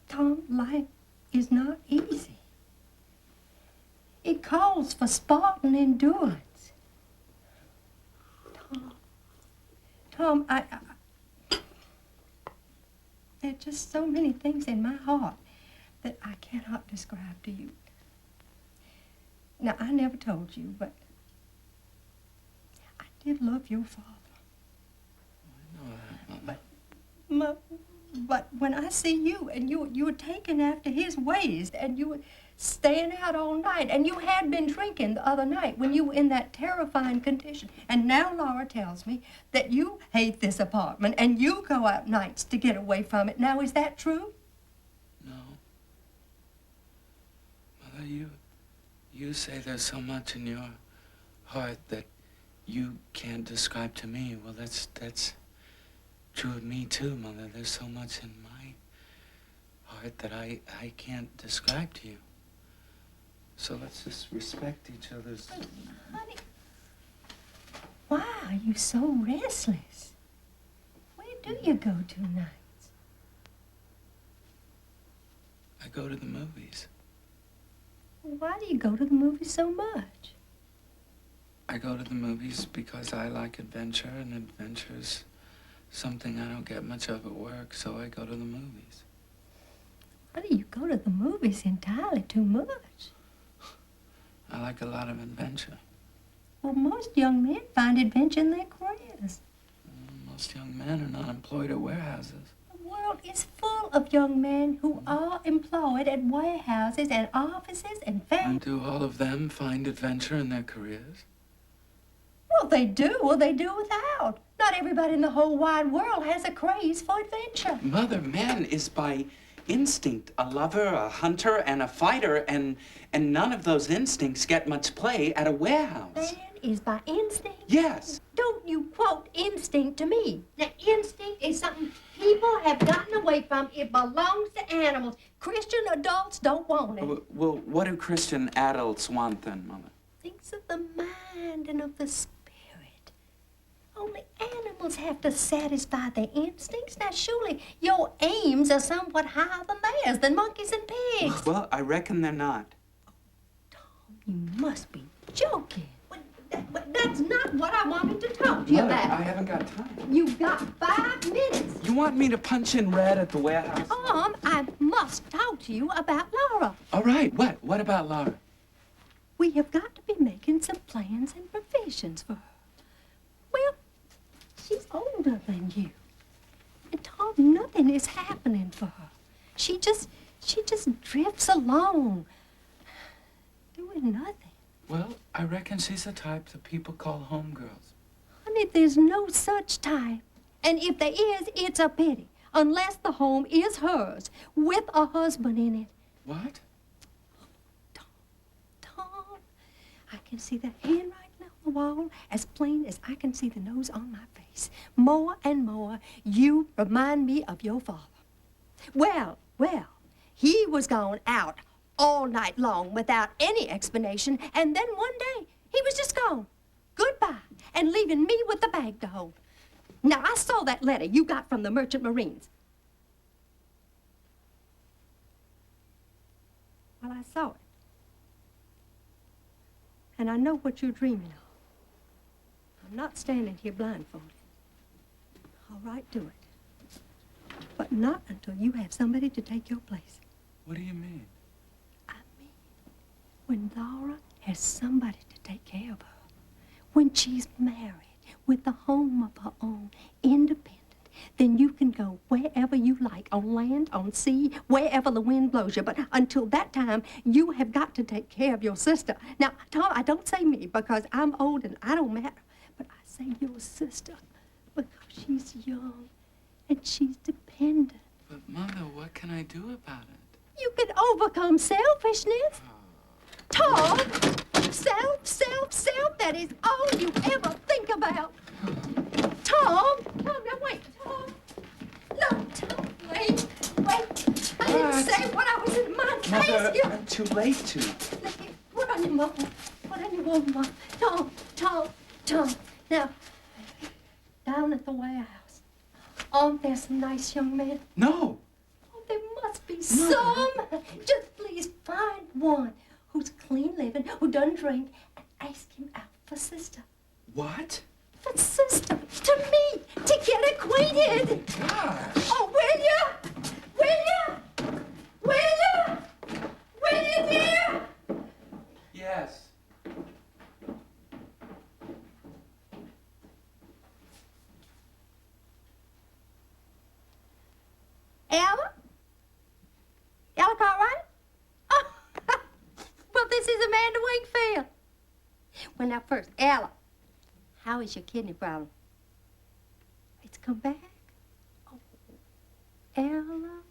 Tom, life is not easy. It calls for Spartan endurance. Tom, there are just so many things in my heart that I cannot describe to you. Now, I never told you, but I did love your father. I know that, Mother. But when I see you, and you were taken after his ways, and you were staying out all night, and you had been drinking the other night when you were in that terrifying condition. And now Laura tells me that you hate this apartment, and you go out nights to get away from it. Now, is that true? No. Mother, you say there's so much in your heart that you can't describe to me. Well, that's true of me too, Mother. There's so much in my heart that I can't describe to you. So let's just respect each other's... But, honey, why are you so restless? Where do you go to nights? I go to the movies. Why do you go to the movies so much? I go to the movies because I like adventure, and adventure's something I don't get much of at work, so I go to the movies. Why do you go to the movies entirely too much? I like a lot of adventure. Well, most young men find adventure in their careers. Most young men are not employed at warehouses. The world is full of young men who are employed at warehouses and offices and And factories. do all of them find adventure in their careers? Well, they do, or they do without. Not everybody in the whole wide world has a craze for adventure. Mother, man is by instinct a lover, a hunter, and a fighter, and none of those instincts get much play at a warehouse. Man is by instinct? Yes. Don't you quote instinct to me. Now, instinct is something people have gotten away from. It belongs to animals. Christian adults don't want it. Well, what do Christian adults want then, Mother? Things of the mind and of the spirit. Only animals have to satisfy their instincts. Now, surely your aims are somewhat higher than theirs, than monkeys and pigs. Well, I reckon they're not. Tom, you must be joking. That's not what I wanted to talk to you Mother, about. I haven't got time. You've got 5 minutes. You want me to punch in red at the warehouse? Tom, I must talk to you about Laura. All right, what? What about Laura? We have got to be making some plans and provisions for her. Well, she's older than you. And Tom, nothing is happening for her. She just drifts along, doing nothing. Well, I reckon she's the type that people call homegirls. Honey, there's no such type. And if there is, it's a pity. Unless the home is hers, with a husband in it. What? Tom, I can see the handwriting on the wall as plain as I can see the nose on my face. More and more, you remind me of your father. Well, he was gone out all night long without any explanation, and then one day, he was just gone. Goodbye, and leaving me with the bag to hold. Now, I saw that letter you got from the Merchant Marines. Well, I saw it. And I know what you're dreaming of. I'm not standing here blindfolded. All right, do it. But not until you have somebody to take your place. What do you mean? I mean, when Laura has somebody to take care of her, when she's married, with a home of her own, independent, then you can go wherever you like, on land, on sea, wherever the wind blows you. But until that time, you have got to take care of your sister. Now, Tom, I don't say me because I'm old and I don't matter, but I say your sister because she's young and she's dependent. But, Mother, what can I do about it? You can overcome selfishness. Tom, self, that is all you ever think about. Tom, now wait, Tom. No, Tom, wait. I didn't say what I was in mind to Mother, ask you. I'm too late to. Let me put on your muffler. Put on your warm muffler. Tom. Now, down at the warehouse, aren't there some nice young men? No. Oh, there must be some. Just please find one who's clean living, who doesn't drink, and ask him out for sister. What? For sister, to me, to get acquainted. Gosh. Oh, will you? Will you, dear? Yes. Ella? Ella Cartwright? Oh, well, this is Amanda Wakefield. Well, now, first, Ella, how is your kidney problem? It's come back? Oh, Ella,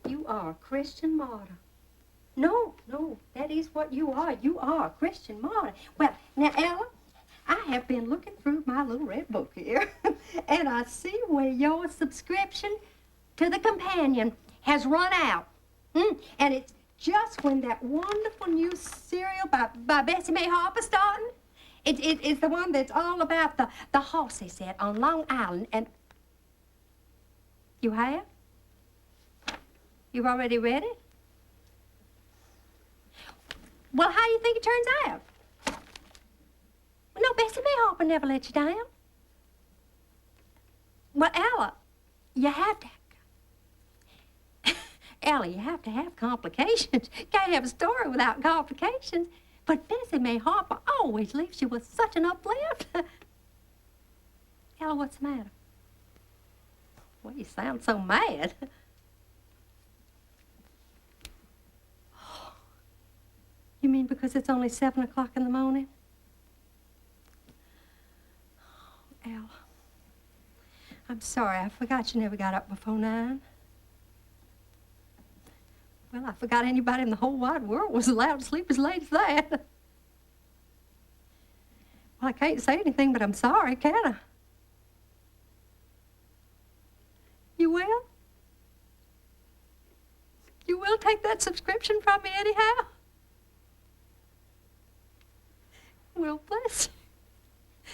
you are a Christian martyr. No, that is what you are. You are a Christian martyr. Well, now, Ella, I have been looking through my little red book here, and I see where your subscription to the Companion has run out. And it's just when that wonderful new serial by Bessie Mae Harper starting. It's the one that's all about the horsey set on Long Island. And you have? You've already read it? Well, how do you think it turns out? Well, no, Bessie Mae Harper never let you down. Well, Ella, you have to. Ella, you have to have complications. Can't have a story without complications. But Bessie Mae Harper always leaves you with such an uplift. Ella, what's the matter? Well, you sound so mad. You mean because it's only 7 o'clock in the morning? Oh, Ella, I'm sorry. I forgot you never got up before 9. Well, I forgot anybody in the whole wide world was allowed to sleep as late as that. Well, I can't say anything, but I'm sorry, can I? You will? You will take that subscription from me anyhow? Well, bless you.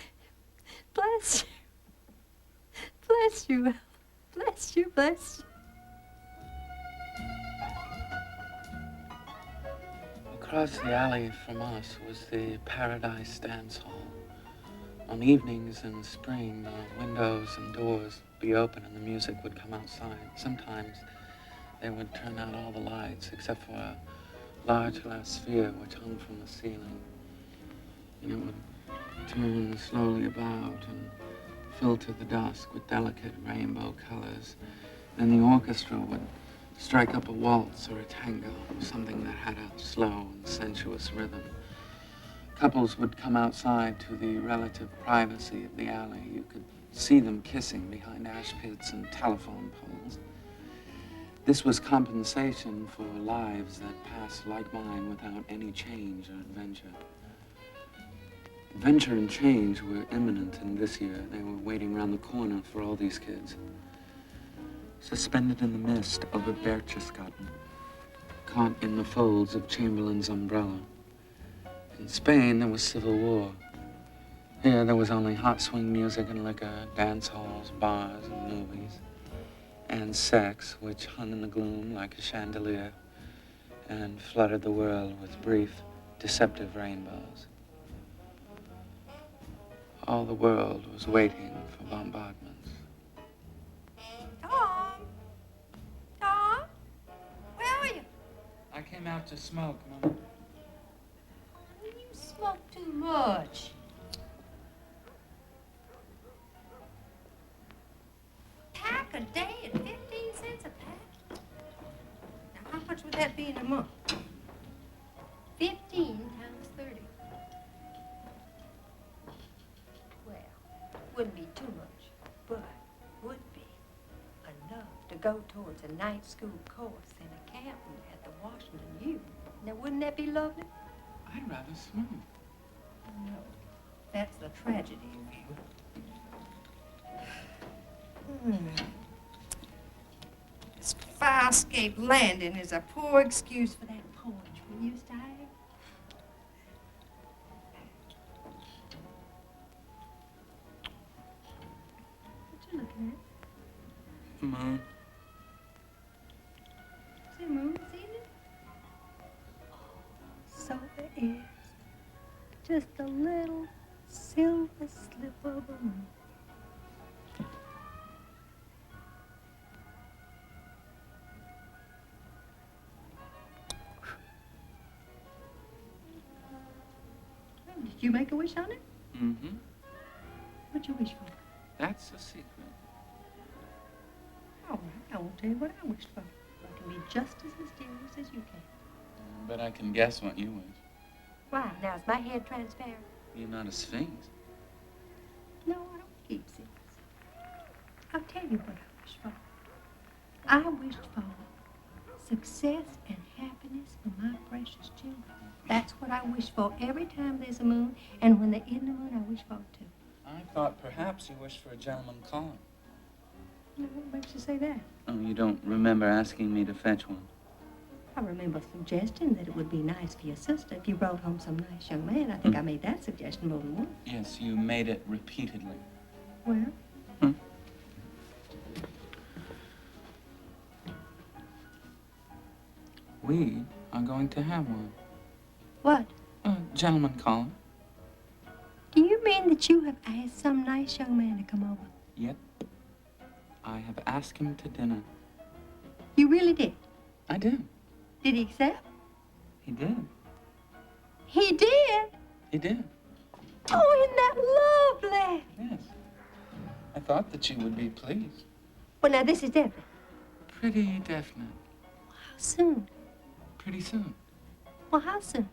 Bless you. Bless you. Bless you. Bless you. Across the alley from us was the Paradise Dance Hall. On evenings in the spring, the windows and doors would be open and the music would come outside. Sometimes they would turn out all the lights except for a large glass sphere which hung from the ceiling. And it would turn slowly about and filter the dusk with delicate rainbow colors. Then the orchestra would strike up a waltz or a tango, something that had a slow and sensuous rhythm. Couples would come outside to the relative privacy of the alley. You could see them kissing behind ash pits and telephone poles. This was compensation for lives that passed like mine without any change or adventure. Adventure and change were imminent in this year. They were waiting around the corner for all these kids. Suspended in the mist over Berchtesgaden, caught in the folds of Chamberlain's umbrella. In Spain, there was civil war. Here, there was only hot swing music and liquor, dance halls, bars, and movies. And sex, which hung in the gloom like a chandelier and flooded the world with brief, deceptive rainbows. All the world was waiting for bombardments. Tom, where are you? I came out to smoke, Mama. You smoke too much. Pack a day at 15 cents a pack? Now, how much would that be in a month? 15 times 30. Well, wouldn't be too much, but would be enough to go towards a night school course and a camping at the Washington U. Now, wouldn't that be lovely? I'd rather smoke. No, that's the tragedy of you. This fire-escape landing is a poor excuse for that porch we used to have. What you looking at? The moon. Is there a moon this evening? So there is. Just a little silver slip of a moon. Well, did you make a wish on it? Mm-hmm. What'd you wish for? That's a secret. All right, I won't tell you what I wished for. I can be just as mysterious as you can. But I can guess what you wish. Why? Now, is my head transparent? You're not a sphinx. No, I don't keep secrets. I'll tell you what I wished for. I wished for success and happiness for my precious children. That's what I wish for every time there's a moon, and when there isn't a moon, I wish for it too. I thought perhaps you wished for a gentleman calling. Now, what makes you say that? Oh, you don't remember asking me to fetch one? I remember suggesting that it would be nice for your sister if you brought home some nice young man. I think I made that suggestion more than once. Yes, you made it repeatedly. Well? We are going to have one. What? A gentleman calling. Do you mean that you have asked some nice young man to come over? Yep. I have asked him to dinner. You really did? I did. Did he accept? He did. He did? He did. Oh, isn't that lovely? Yes. I thought that you would be pleased. Well, now, this is definite. Pretty definite. How soon? Pretty soon. Well, how soon?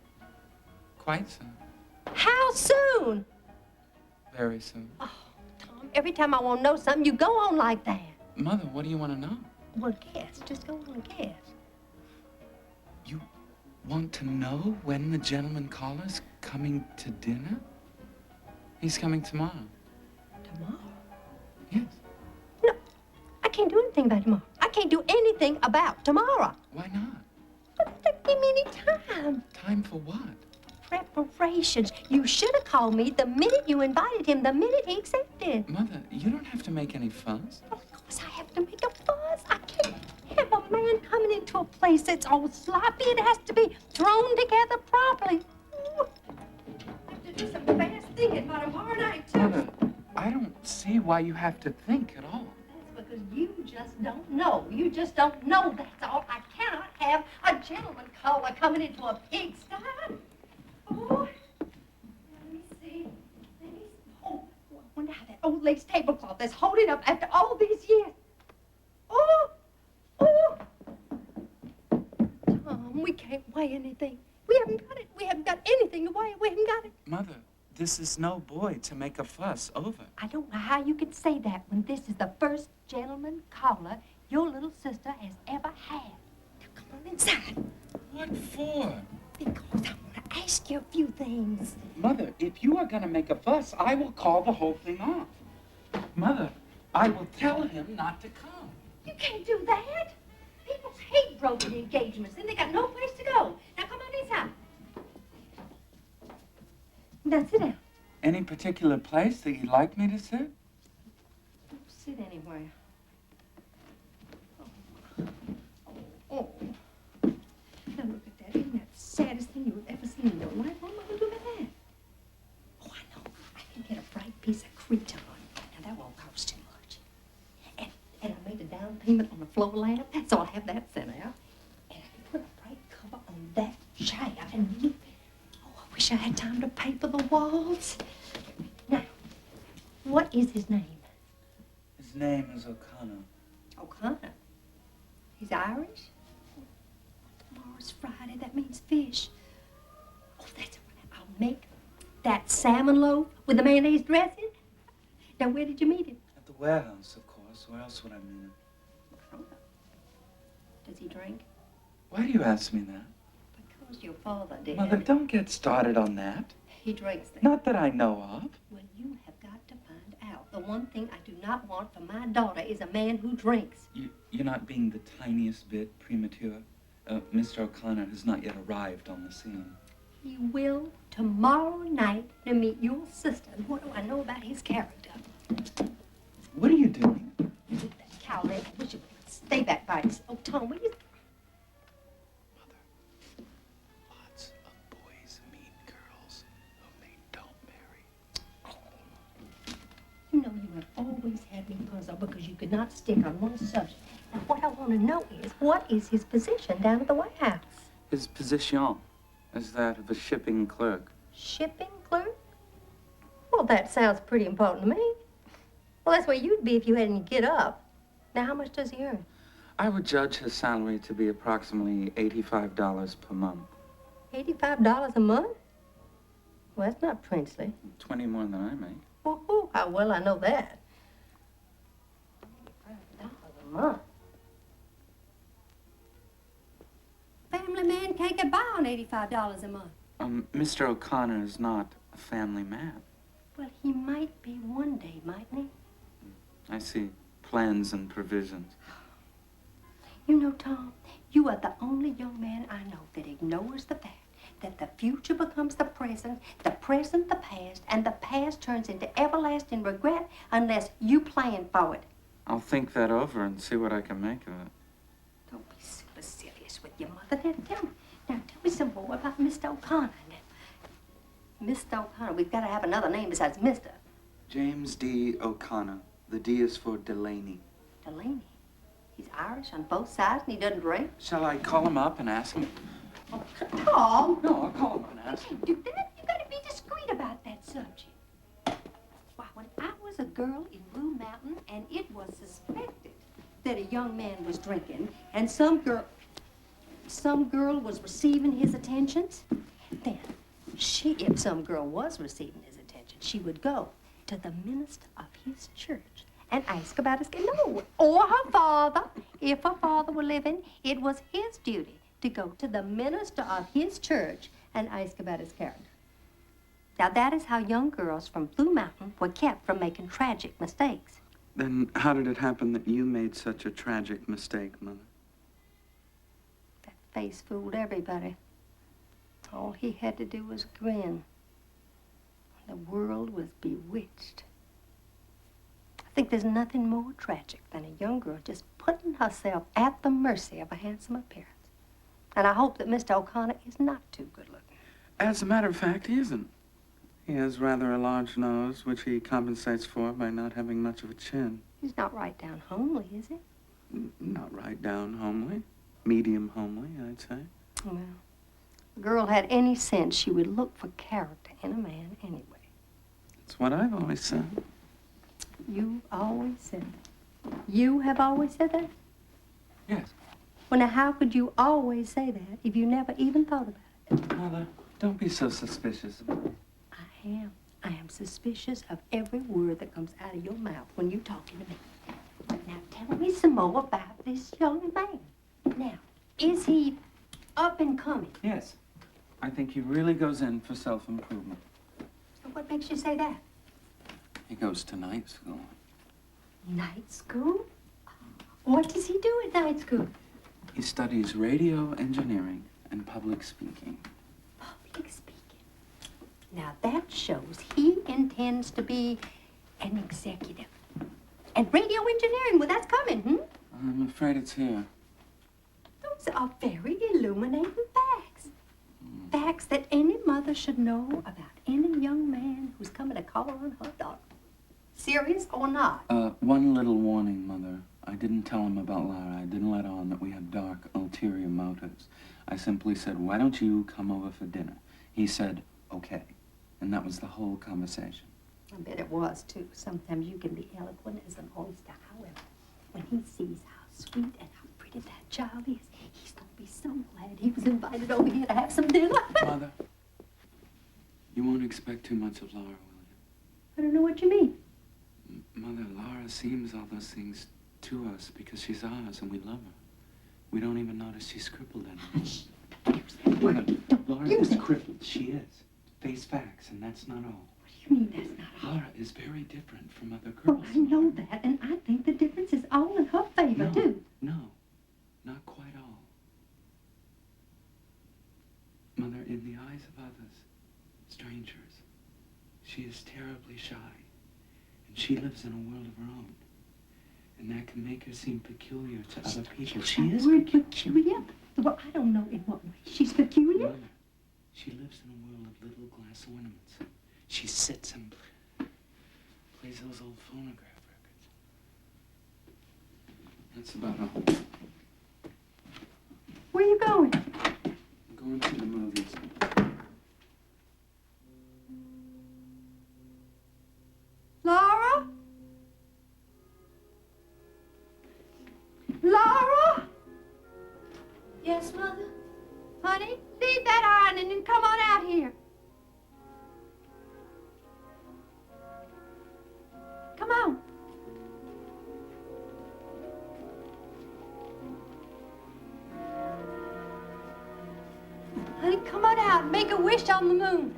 Quite soon. How soon? Very soon. Oh, Tom, every time I want to know something, you go on like that. Mother, what do you want to know? Well, guess. Just go on and guess. You want to know when the gentleman caller's coming to dinner? He's coming tomorrow. Tomorrow? Yes. No, I can't do anything about tomorrow. I can't do anything about tomorrow. Why not? But give me any time. Time for what? Preparations. You should have called me the minute you invited him, the minute he accepted. Mother, you don't have to make any fuss. Of course I have to make a fuss. I can't have a man coming into a place that's all sloppy. It has to be thrown together properly. Ooh. I have to do some fast thinking by tomorrow night, too. Mother, I don't see why you have to think at all. That's because you just don't know. You just don't know, that's all. I cannot have a gentleman caller coming into a pigsty. Oh, let me see. Oh, I wonder how that old lace tablecloth is holding up after all these years. Oh, Tom, we can't weigh anything. We haven't got it. We haven't got anything to weigh. We haven't got it. Mother, this is no boy to make a fuss over. I don't know how you can say that when this is the first gentleman caller your little sister has ever had. Now, come on inside. What for? Because I want to ask you a few things. Mother, if you are going to make a fuss, I will call the whole thing off. Mother, I will tell him not to come. You can't do that. People hate broken engagements, and they got no place to go. Now, come on inside. Now, sit down. Any particular place that you'd like me to sit? Don't sit anywhere. Oh. Now, look at that. Isn't that the saddest thing you've ever seen in your life? What am I going to do about that? Oh, I know. I can get a bright piece of creton. Now, that won't cost too much. And I made a down payment on a floor lamp, so I'll have that sent out. And I can put a bright cover on that chair. And I wish I had time to paper the walls. Now, what is his name? His name is O'Connor. O'Connor? He's Irish? Tomorrow's Friday. That means fish. Oh, that's all right. I'll make that salmon loaf with the mayonnaise dressing. Now, where did you meet him? At the warehouse, of course. Where else would I meet him? I don't know. Does he drink? Why do you ask me that? Because your father did. Mother, don't get started on that. He drinks then. Not that I know of. Well, you have got to find out. The one thing I do not want for my daughter is a man who drinks. You're not being the tiniest bit premature. Mr. O'Connor has not yet arrived on the scene. He will tomorrow night to meet your sister. And what do I know about his character? What are you doing? Look at that cow leg. I wish it would stay back by itself. Oh, Tom, will you? Mother, lots of boys meet girls whom they don't marry. You know, you have always had me puzzled because you could not stick on one subject. Now, what I want to know is, what is his position down at the White House? His position is that of a shipping clerk. Shipping clerk? Well, that sounds pretty important to me. Well, that's where you'd be if you had any get up. Now, how much does he earn? I would judge his salary to be approximately $85 per month. $85 a month? Well, that's not princely. 20 more than I make. Oh, how well I know that. $85 a month. Family man can't get by on $85 a month. Mr. O'Connor is not a family man. Well, he might be one day, mightn't he? I see. Plans and provisions. You know, Tom, you are the only young man I know that ignores the fact that the future becomes the present the past, and the past turns into everlasting regret unless you plan for it. I'll think that over and see what I can make of it. Don't be supercilious with your mother. Now tell me some more about Mr. O'Connor. Now, Mr. O'Connor, we've got to have another name besides Mr. James D. O'Connor. The D is for Delaney. Delaney. He's Irish on both sides and he doesn't drink. Shall I call him up and ask him? Oh, Tom. No, I'll call him and ask him. You gotta be discreet about that subject. Why, when I was a girl in Blue Mountain and it was suspected that a young man was drinking and some girl was receiving his attentions, then if some girl was receiving his attention, she would go to the minister of his church and ask about his or her father. If her father were living, it was his duty to go to the minister of his church and ask about his character. Now, that is how young girls from Blue Mountain were kept from making tragic mistakes. Then how did it happen that you made such a tragic mistake, Mother? That face fooled everybody. All he had to do was grin. The world was bewitched. I think there's nothing more tragic than a young girl just putting herself at the mercy of a handsome appearance. And I hope that Mr. O'Connor is not too good looking. As a matter of fact, he isn't. He has rather a large nose, which he compensates for by not having much of a chin. He's not right down homely, is he? Not right down homely. Medium homely, I'd say. Well, if a girl had any sense, she would look for character in a man anyway. That's what I've always said. You've always said that. You have always said that? Yes. Well, now, how could you always say that if you never even thought about it? Mother, don't be so suspicious of me. I am. I am suspicious of every word that comes out of your mouth when you're talking to me. Now, tell me some more about this young man. Now, is he up and coming? Yes. I think he really goes in for self-improvement. So what makes you say that? He goes to night school. Night school? What does he do at night school? He studies radio engineering and public speaking. Public speaking. Now, that shows he intends to be an executive. And radio engineering, well, that's coming, I'm afraid it's here. Those are very illuminating facts. Facts that any mother should know about any young man who's coming to call on her daughter. Serious or not? One little warning, Mother. I didn't tell him about Lara. I didn't let on that we had dark, ulterior motives. I simply said, why don't you come over for dinner? He said, okay. And that was the whole conversation. I bet it was, too. Sometimes you can be eloquent as an oyster. However, when he sees how sweet and how pretty that child is, he's going to be so glad he was invited over here to have some dinner. Mother, you won't expect too much of Lara, will you? I don't know what you mean. Mother, Lara seems all those things to us because she's ours and we love her. We don't even notice she's crippled anymore. Mother, Lara is crippled. She is. Face facts, and that's not all. What do you mean that's not all? Laura is very different from other Well, girls. I know that, and I think the difference is all in her favor, too. No, not quite all. Mother, in the eyes of others, strangers, she is terribly shy, and she lives in a world of her own. And that can make her seem peculiar to other people. She is peculiar. Well, I don't know in what way she's peculiar. Mother, she lives in a world of little glass ornaments. She sits and plays those old phonograph records. That's about all. Where are you going? I'm going to the movies. Laura? Laura? Yes, Mother? Honey, leave that ironing and come on out here. Come on. Honey, come on out and make a wish on the moon.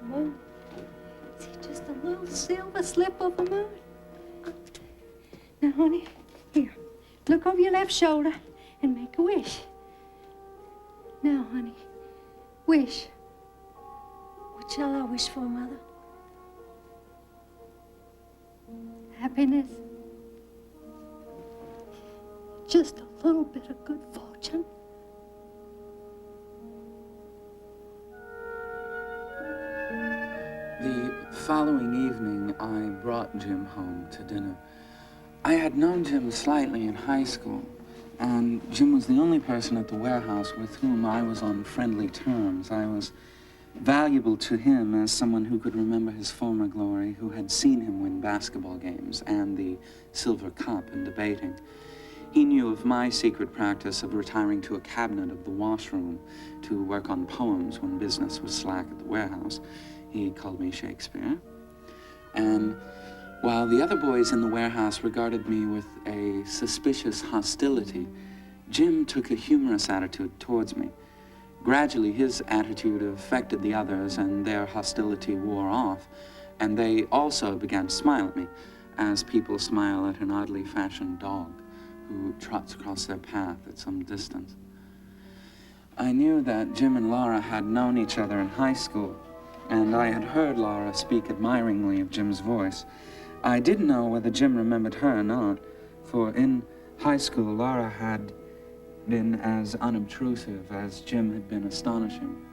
Moon? Is it just a little silver slip of a moon? Now, honey, here, look over your left shoulder and make a wish. Now, honey, wish. What shall I wish for, Mother? Happiness. Just a little bit of good fortune. The following evening, I brought Jim home to dinner. I had known Jim slightly in high school, And Jim was the only person at the warehouse with whom I was on friendly terms. I was valuable to him as someone who could remember his former glory, who had seen him win basketball games and the Silver Cup in debating. He knew of my secret practice of retiring to a cabinet of the washroom to work on poems when business was slack at the warehouse. He called me Shakespeare. And while the other boys in the warehouse regarded me with a suspicious hostility, Jim took a humorous attitude towards me. Gradually, his attitude affected the others, and their hostility wore off, and they also began to smile at me, as people smile at an oddly fashioned dog who trots across their path at some distance. I knew that Jim and Laura had known each other in high school, and I had heard Laura speak admiringly of Jim's voice. I didn't know whether Jim remembered her or not, for in high school, Laura had been as unobtrusive as Jim had been astonishing.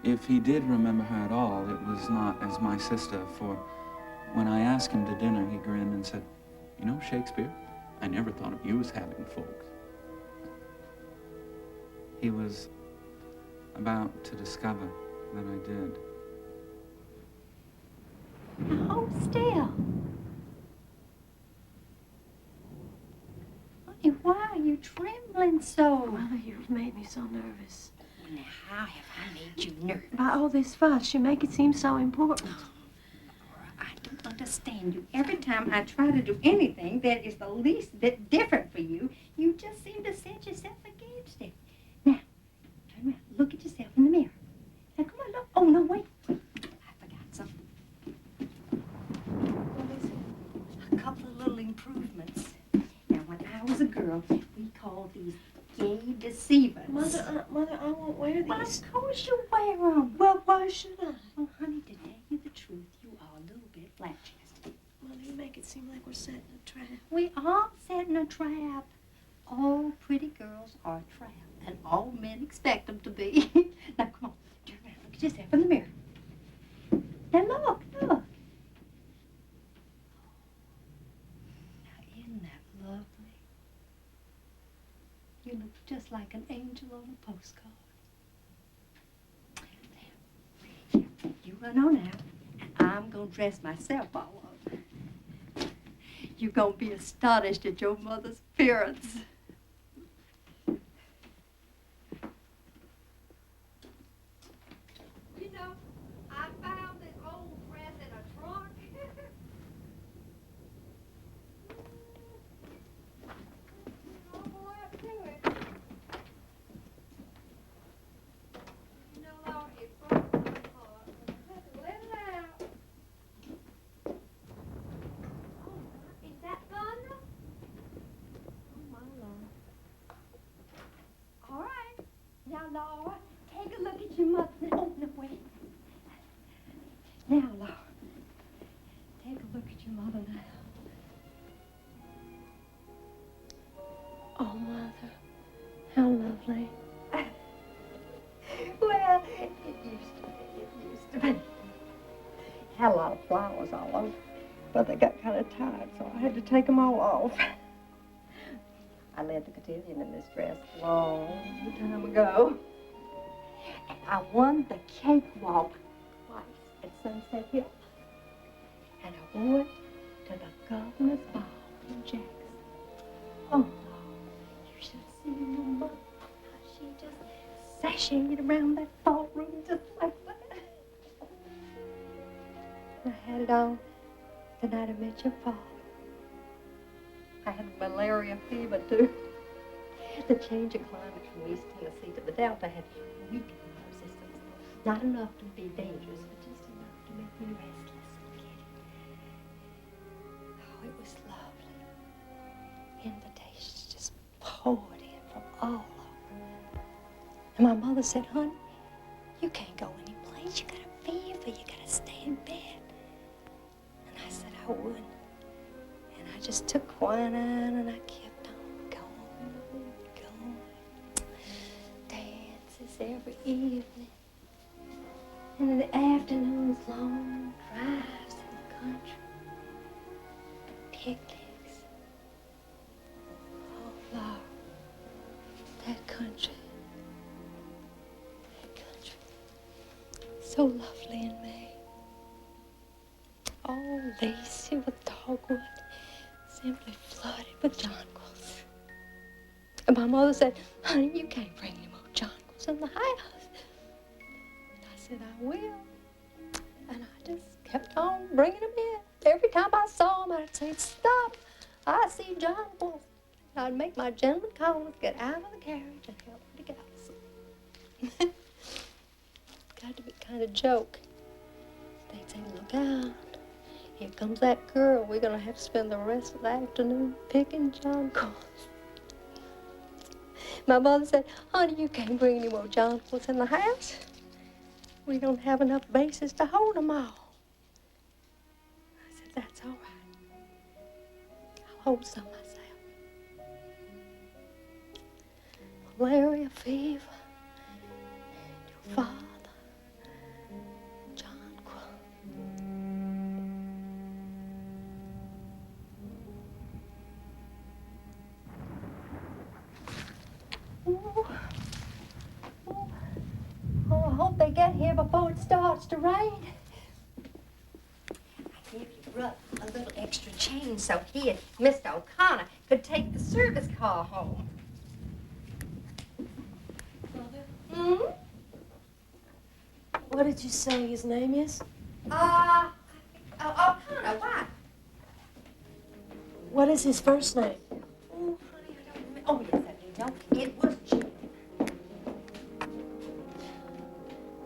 If he did remember her at all, it was not as my sister, for when I asked him to dinner, he grinned and said, "You know, Shakespeare, I never thought of you as having folks." He was about to discover that I did. Hold still. Honey, why are you trembling so? Mother, you've made me so nervous. Now, how have I made you nervous? By all this fuss, you make it seem so important. Laura, I don't understand you. Every time I try to do anything that is the least bit different for you, you just seem to set yourself against it. Now, turn around. Look at yourself in the mirror. Now, come on, look. Oh, no, wait. I forgot something. What is it? A couple of little improvements. Now, when I was a girl, we called these gay deceivers. Mother, I won't wear Well, these. of course you wear them. Well, why should I? Oh, honey, to tell you the truth, you are a little bit flat-chested. Mother, you make it seem like we're setting a trap. We are setting a trap. All pretty girls are a trap, and all men expect them to be. Now, come on, turn around, look at yourself in the mirror. Now, look. Now, isn't that lovely? You look just like an angel on a postcard. Now, you run on out, and I'm going to dress myself all up. You're going to be astonished at your mother's appearance. You know, I found this old dress in a trunk. Oh, boy, up to it. You know, Laura, it broke my heart. I had to let it out. Is that thunder? Oh, my Lord. All right. Now, Laura, take a look at your mother. Oh, no, wait. Now, Laura, take a look at your mother now. Oh, Mother, how lovely. Well, it used to be. Had a lot of flowers all over, but they got kind of tired, so I had to take them all off. I led the cotillion in this dress a long time ago. And I won the cakewalk twice at Sunset Hill. And I wore it to the governor's ball in Jackson. Oh, Lord, you should have seen your mother. How she just sashayed around that ballroom just like that. I had it on the night I met your father. I had malaria fever, too. The change of climate from East Tennessee to the Delta had weakened my resistance. Not enough to be dangerous, but just enough to make me restless and giddy. Oh, it was lovely. Invitations just poured in from all over. And my mother said, "Honey, you can't go any place. You got a fever. You got to stay in bed." And I said I would. And I just took quinine and I kept on going. Dances every evening. And in the afternoons, long drives in the country. Picnics. Oh, Lord. so lovely in May. All lacy with dogwood, simply flooded with jonquils. And my mother said, honey, you can't bring any more jonquils in the house. And I said, I will. And I just kept on bringing them in. Every time I saw them, I'd say, stop, I see jonquils. I'd make my gentleman callers get out of the carriage and help me to get got to be kind of joke. They'd say, look out. Here comes that girl. We're going to have to spend the rest of the afternoon picking jonquils. My mother said, honey, you can't bring any more jonquils in the house. We don't have enough bases to hold them all. I said, that's all right. I'll hold some myself. Malaria, fever, your father. Oh, I hope they get here before it starts to rain. I gave your brother a little extra change so he and Mr. O'Connor could take the service car home. Mother? Hmm? What did you say his name is? O'Connor, what? What is his first name? Oh, honey, I don't remember. Oh, yes, I do know. It was Jim.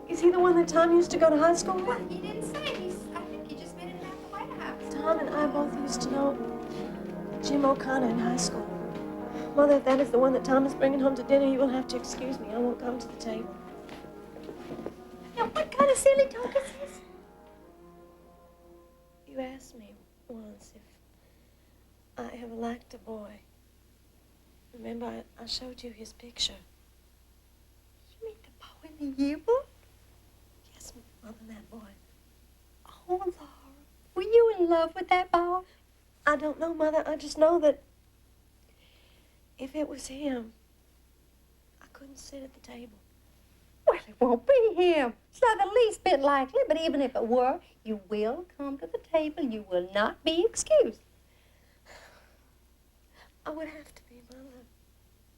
Is he the one that Tom used to go to high school Well, with? he didn't say. I think he just met him at the White House. Tom and I both used to know Jim O'Connor in high school. Mother, if that is the one that Tom is bringing home to dinner, you will have to excuse me. I won't come to the table. Now, what kind of silly talk is this? You asked me once if I ever liked a boy. Remember, I showed you his picture. You mean the boy in the yearbook? Yes, Mother, that boy. Oh, Laura, were you in love with that boy? I don't know, Mother. I just know that if it was him, I couldn't sit at the table. Well, it won't be him. It's not the least bit likely, but even if it were, you will come to the table. You will not be excused. I would have to be, Mother.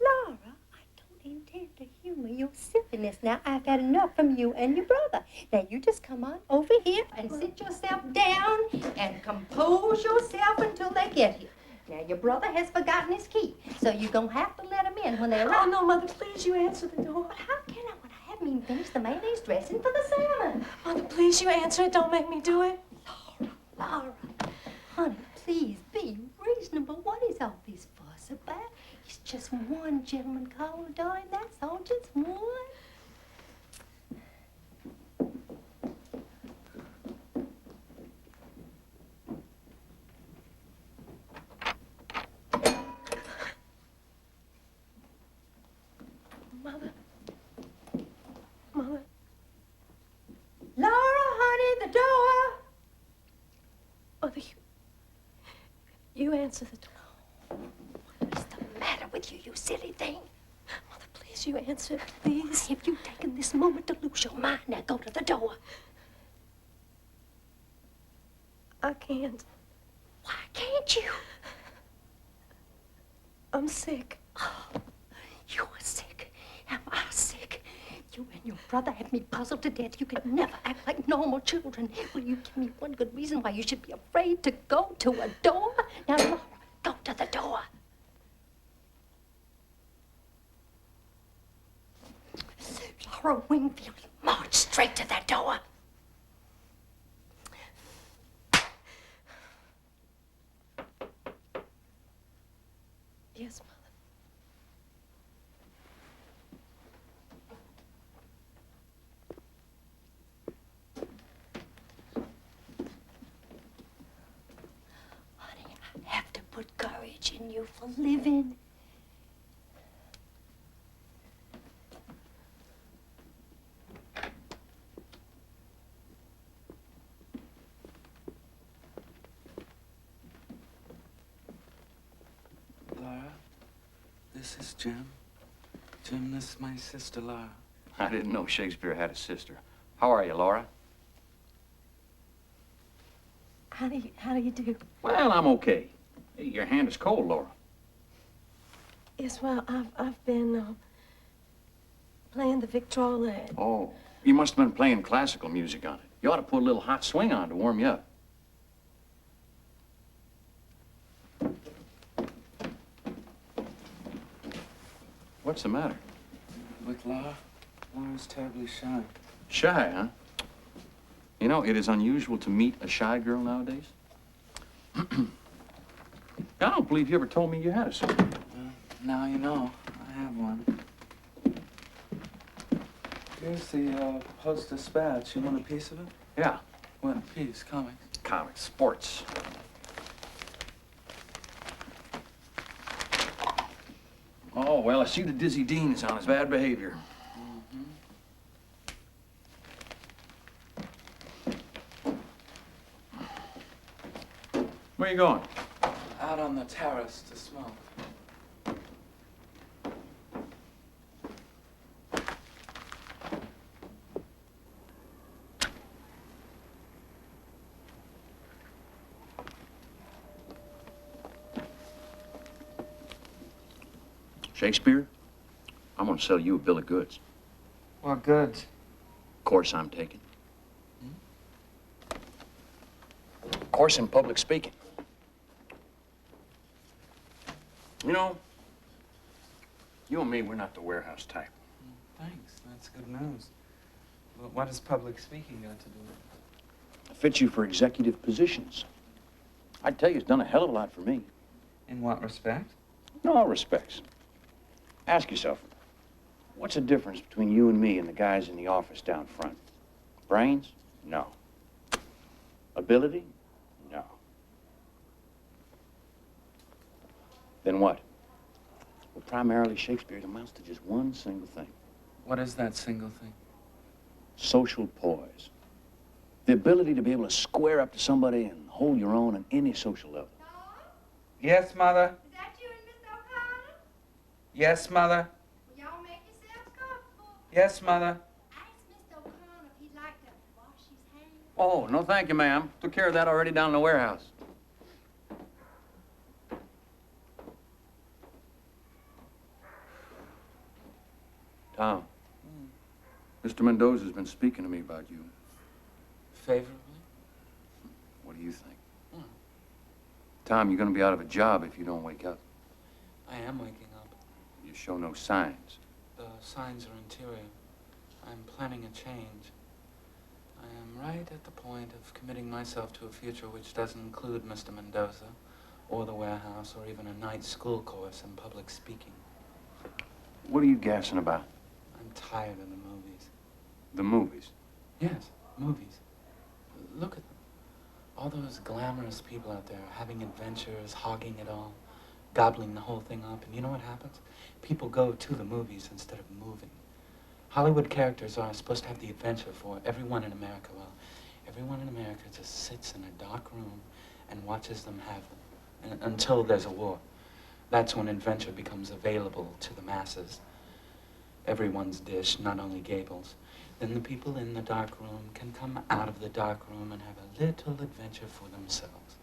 Laura, I don't intend to humor your silliness. Now, I've had enough from you and your brother. Now, you just come on over here and sit yourself down and compose yourself until they get here. Now, your brother has forgotten his key, so you're going to have to let him in when they arrive. Oh, no, Mother, please, you answer the door. But how can I when I haven't even finished the mayonnaise dressing for the salmon? Mother, please, you answer it. Don't make me do it. Laura, honey, please be reasonable. What is all this fuss about? It's just one gentleman caller, darling. That's all, just one. Mother. Mother. Laura, honey, the door. Mother, you answer the door. What is the matter with you, you silly thing? Mother, please, you answer it, please. Have you taken this moment to lose your mind? Now go to the door. I can't. Why can't you? I'm sick. Oh, you're sick. Am I sick? You and your brother have me puzzled to death. You can never act like normal children. Will you give me one good reason why you should be afraid to go to a door? Now, Laura, go to the door. Laura Wingfield, march straight to that door. Yes, Mother. Honey, I have to put courage in you for living. Laura, this is Jim. Jim, this is my sister, Laura. I didn't know Shakespeare had a sister. How are you, Laura? How do you do? Well, I'm okay. Hey, your hand is cold, Laura. Yes, well, I've been playing the Victrola. Oh, you must have been playing classical music on it. You ought to put a little hot swing on to warm you up. What's the matter? With Laura? Laura's terribly shy. Shy, huh? You know, it is unusual to meet a shy girl nowadays. I don't believe you ever told me you had a sister. Now you know. I have one. Here's the Post Dispatch. You want a piece of it? Yeah. What piece? Comics? Comics, sports. Oh, well, I see the Dizzy Dean is on his bad behavior. Where you going? Out on the terrace to smoke. Shakespeare, I'm gonna sell you a bill of goods. What goods? Course I'm taking. Course in public speaking. You know, you and me, we're not the warehouse type. Thanks. That's good news. But what has public speaking got to do with it? I fit you for executive positions. I'd tell you it's done a hell of a lot for me. In what respect? In all respects. Ask yourself, what's the difference between you and me and the guys in the office down front? Brains? No. Ability? No. Then what? Well, primarily Shakespeare amounts to just one single thing. What is that single thing? Social poise. The ability to be able to square up to somebody and hold your own on any social level. Yes, Mother? Is that you and Mr. O'Connor? Yes, Mother? Well, y'all make yourselves comfortable. Yes, Mother? Ask Mr. O'Connor if he'd like to wash his hands. Oh, no thank you, ma'am. Took care of that already down in the warehouse. Tom, Mr. Mendoza's been speaking to me about you. Favorably? What do you think? Tom, you're going to be out of a job if you don't wake up. I am waking up. You show no signs. The signs are interior. I'm planning a change. I am right at the point of committing myself to a future which doesn't include Mr. Mendoza, or the warehouse, or even a night school course in public speaking. What are you gassing about? I'm tired of the movies. The movies? Yes, movies. Look at them. All those glamorous people out there having adventures, hogging it all, gobbling the whole thing up. And you know what happens? People go to the movies instead of moving. Hollywood characters are supposed to have the adventure for everyone in America. Well, everyone in America just sits in a dark room and watches them have them until there's a war. That's when adventure becomes available to the masses. Everyone's dish, not only Gable's. Then the people in the dark room can come out of the dark room and have a little adventure for themselves.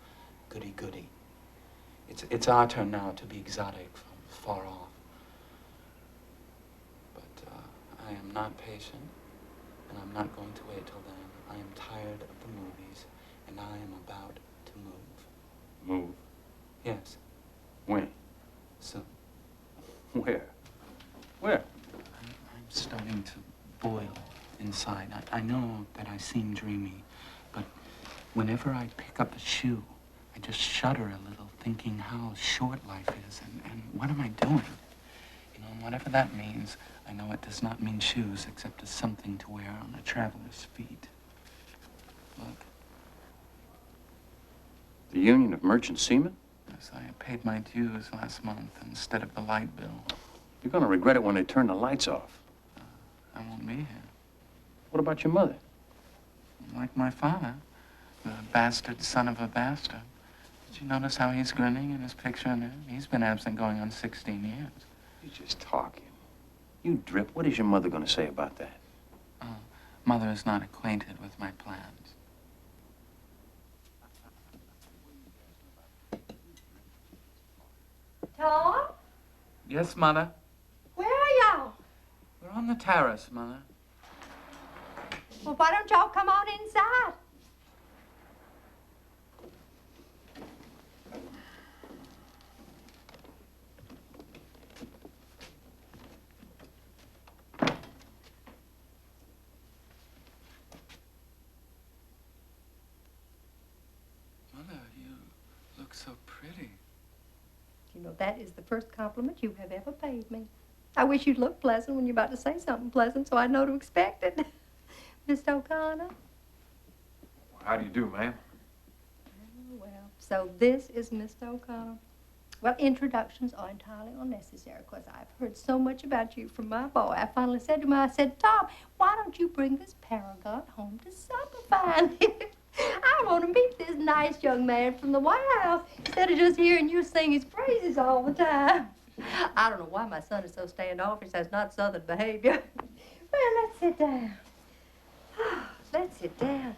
Goody goody. It's our turn now to be exotic from far off. But I am not patient, and I'm not going to wait till then. I am tired of the movies, and I am about to move. Move? Yes, When? soon. Where? Where? I'm starting to boil inside. I know that I seem dreamy, but whenever I pick up a shoe, I just shudder a little, thinking how short life is, and what am I doing? You know, and whatever that means, I know it does not mean shoes, except as something to wear on a traveler's feet. Look, The Union of Merchant Seamen? yes, I paid my dues last month instead of the light bill. You're going to regret it when they turn the lights off. I won't be here. What about your mother? Like my father, the bastard son of a bastard. Did you notice how he's grinning in his picture in there? He's been absent going on 16 years. You're just talking. You drip. What is your mother going to say about that? Mother is not acquainted with my plans. Tom? Yes, Mother? Where are y'all? We're on the terrace, Mother. Well, why don't y'all come on inside? Mother, you look so pretty. You know, that is the first compliment you have ever paid me. I wish you'd look pleasant when you're about to say something pleasant so I know to expect it. Mr. O'Connor? How do you do, ma'am? Oh, well, so this is Mr. O'Connor. Well, introductions are entirely unnecessary because I've heard so much about you from my boy. I finally said to him, I said, Tom, why don't you bring this paragon home to supper finally? I want to meet this nice young man from the White House instead of just hearing you sing his praises all the time. I don't know why my son is so standoffish. That's not Southern behavior. Well, let's sit down. Let's sit down.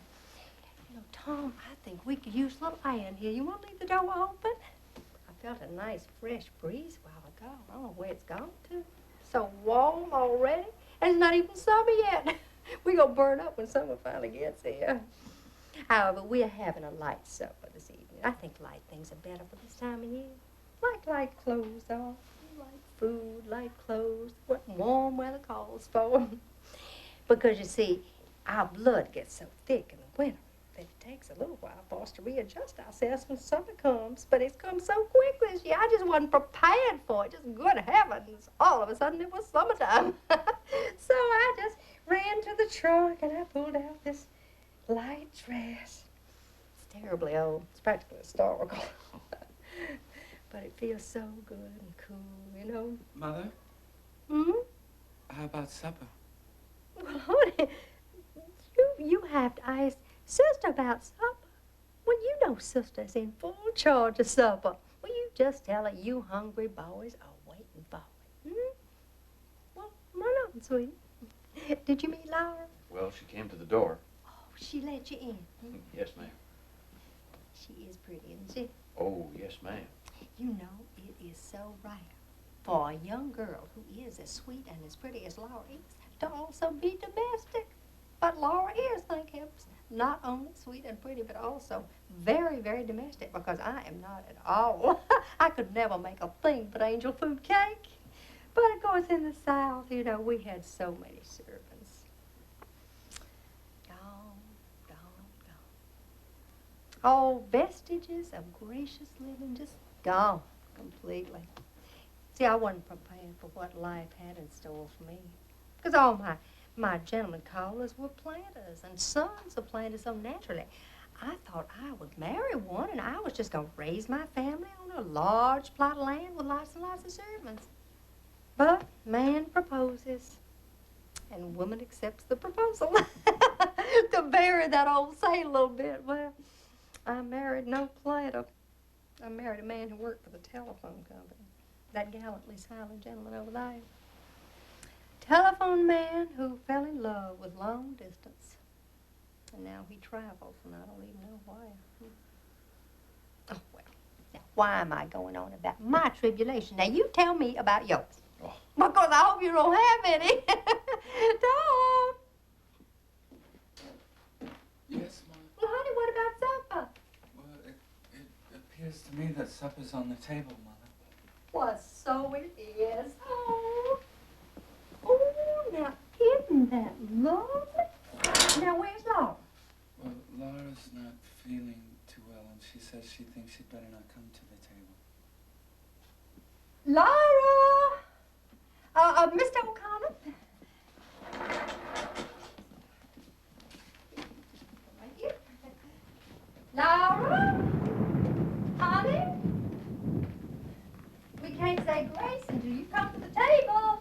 You know, Tom, I think we could use a little air in here. You want to leave the door open? I felt a nice fresh breeze a while ago. I don't know where it's gone to. So warm already, and it's not even summer yet. We're going to burn up when summer finally gets here. However, we're having a light supper this evening. I think light things are better for this time of year. Like light clothes are. Light food, light clothes, what warm weather calls for. Because, you see, our blood gets so thick in the winter that it takes a little while for us to readjust ourselves when summer comes. But it's come so quick this year, I just wasn't prepared for it. Just good heavens. All of a sudden, it was summertime. So I just ran to the trunk and I pulled out this light dress. It's terribly old. It's practically historical. But it feels so good and cool, you know. Mother? Hmm? How about supper? Well, honey, you have to ask Sister about supper. Well, you know Sister's in full charge of supper. Well, you just tell her you hungry boys are waiting for it. Hmm? Well, run on, sweetie. Did you meet Laura? Well, she came to the door. Oh, she let you in. Hmm? Yes, ma'am. She is pretty, isn't she? Oh, yes, ma'am. You know, it is so rare for a young girl who is as sweet and as pretty as Laura is to also be domestic. But Laura is, thank heavens, not only sweet and pretty, but also very, very domestic, because I am not at all. I could never make a thing but angel food cake. But of course, in the South, you know, we had so many servants. Gone, gone, gone. All vestiges of gracious living just gone completely. See, I wasn't prepared for what life had in store for me. Because all my gentlemen callers were planters and sons of planters, so naturally I thought I would marry one and I was just going to raise my family on a large plot of land with lots and lots of servants. But man proposes and woman accepts the proposal. To vary that old saying a little bit, well, I married no planter. I married a man who worked for the telephone company. That gallantly silent gentleman over there. Telephone man who fell in love with long distance. And now he travels, and I don't even know why. Oh, well, now why am I going on about my tribulation? Now, you tell me about yours. Oh. Because I hope you don't have any. Tom! Yes, Mother. Well, honey, what about supper? Well, it appears to me that supper's on the table, Mother. Well, so it is. Oh. Oh, now, isn't that lovely? Now, where's Laura? Well, Laura's not feeling too well, and she says she thinks she'd better not come to the table. Laura! Mr. O'Connor? Right here. Laura? Honey? We can't say grace until you come to the table.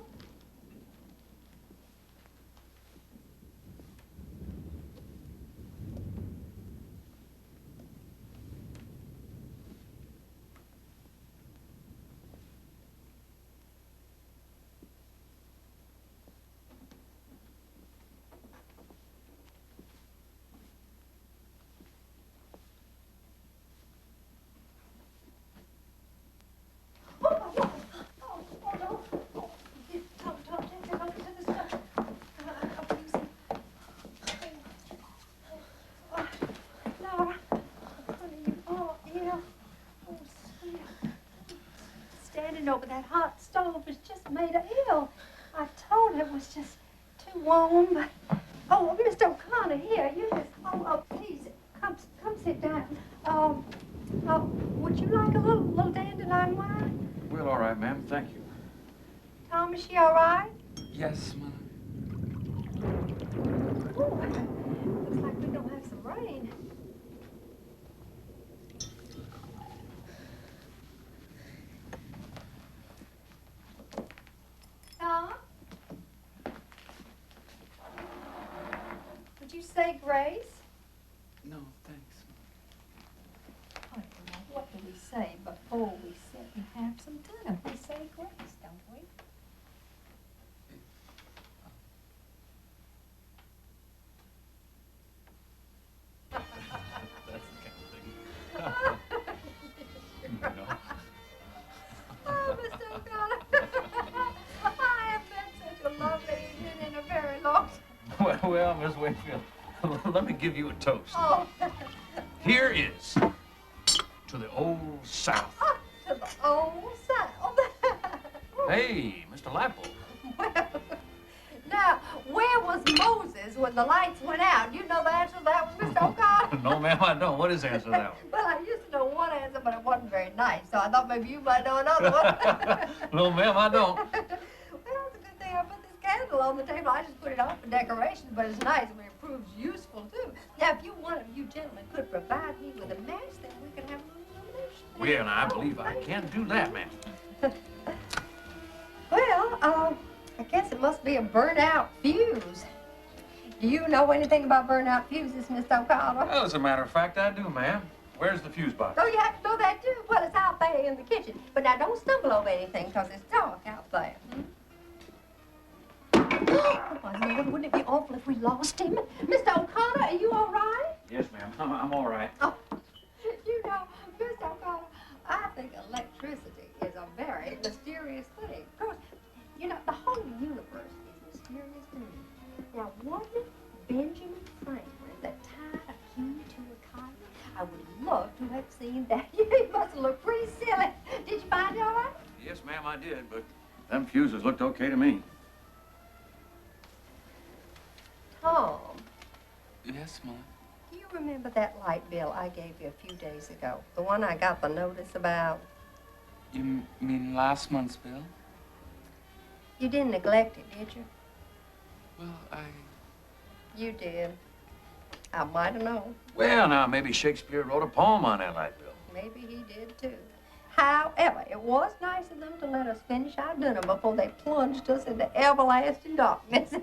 burning over that hot stove has just made her ill. I told her it was just too warm, but... Oh, Mr. O'Connor, here, you just... Oh, please, come sit down. Would you like a little dandelion wine? Well, all right, ma'am. Thank you. Tom, is she all right? Yes, Mother. Ooh, looks like we're gonna have some rain. Tom? Would you say grace? No, thanks. Oh, now, what do we say before we sit and have some dinner? We say grace, don't we? That's the kind of thing. Oh, Mr. O'Connor, I have had such a lovely evening in a very long time. Well, Miss Wakefield, let me give you a toast. Oh, Here is to the old South. to the old South. Hey, Mr. Lapple. Well, now, where was Moses when the lights went out? You know the answer to that one, Mr. O'Connor? No, ma'am, I don't. What is the answer to that one? Well, I used to know one answer, but it wasn't very nice, so I thought maybe you might know another one. No, ma'am, I don't. Well, it's a good thing I put this candle on the table. I just put it on for decoration, but it's nice and it proves useful, too. Now, if one of you gentlemen could provide me with a match, then we can have a little illumination. Well, I believe I can do that, ma'am. Well, I guess it must be a burnt-out fuse. Do you know anything about burnt-out fuses, Mr. O'Connor? Well, as a matter of fact, I do, ma'am. Where's the fuse box? Oh, you have to know that, too? Well, it's out there in the kitchen. But now, don't stumble over anything, because it's dark out there. Oh, Lord, wouldn't it be awful if we lost him? Mr. O'Connor, are you all right? Yes, ma'am. I'm all right. Oh, you know, Mr. O'Connor, I think electricity is a very mysterious thing. Of course, you know, the whole universe is mysterious to me. Now, wasn't it Benjamin Franklin that tied a key to a kite? I would love to have seen that. You must have looked pretty silly. Did you find it all right? Yes, ma'am, I did, but them fuses looked okay to me. Tom, Yes, Mother. do you remember that light bill I gave you a few days ago? The one I got the notice about? You mean last month's bill? You didn't neglect it, did you? Well, You did. I might have known. Well, now, maybe Shakespeare wrote a poem on that light bill. Maybe he did, too. However, it was nice of them to let us finish our dinner before they plunged us into everlasting darkness.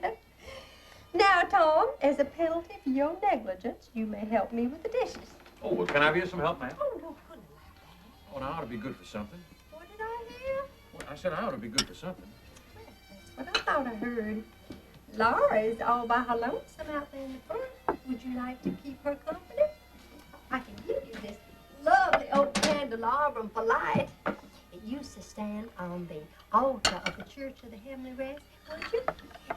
Now, Tom, as a penalty for your negligence, you may help me with the dishes. Oh, well, can I have you some help, ma'am? Oh, no, couldn't like that. Oh, now, I ought to be good for something. What did I hear? Well, I said I ought to be good for something. That's what I thought I heard. Laura is all by her lonesome out there in the front. Would you like to keep her company? I can give you this lovely oak candelabrum for light. It used to stand on the altar of the Church of the Heavenly Rest, would you?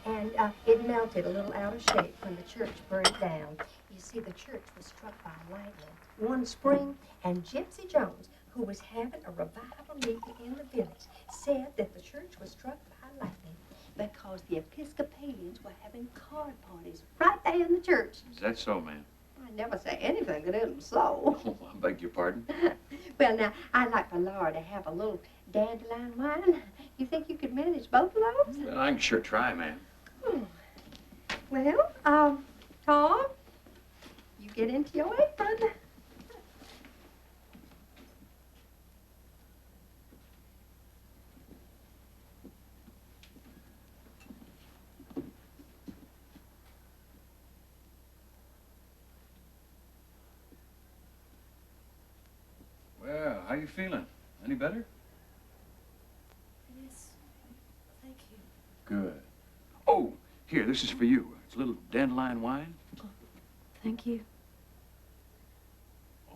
And it melted a little out of shape when the church burned down. You see, the church was struck by lightning one spring, and Gypsy Jones, who was having a revival meeting in the village, said that the church was struck by lightning because the Episcopalians were having card parties right there in the church. Is that so, ma'am? I never say anything that isn't so. Oh, I beg your pardon. Well, now, I'd like for Laura to have a little dandelion wine. You think you could manage both of those? Well, I can sure try, ma'am. Well, Tom, you get into your apron. Well, how you feeling? Any better? Yes, thank you. Good. Oh, here, this is for you. It's a little dandelion wine. Thank you. Oh.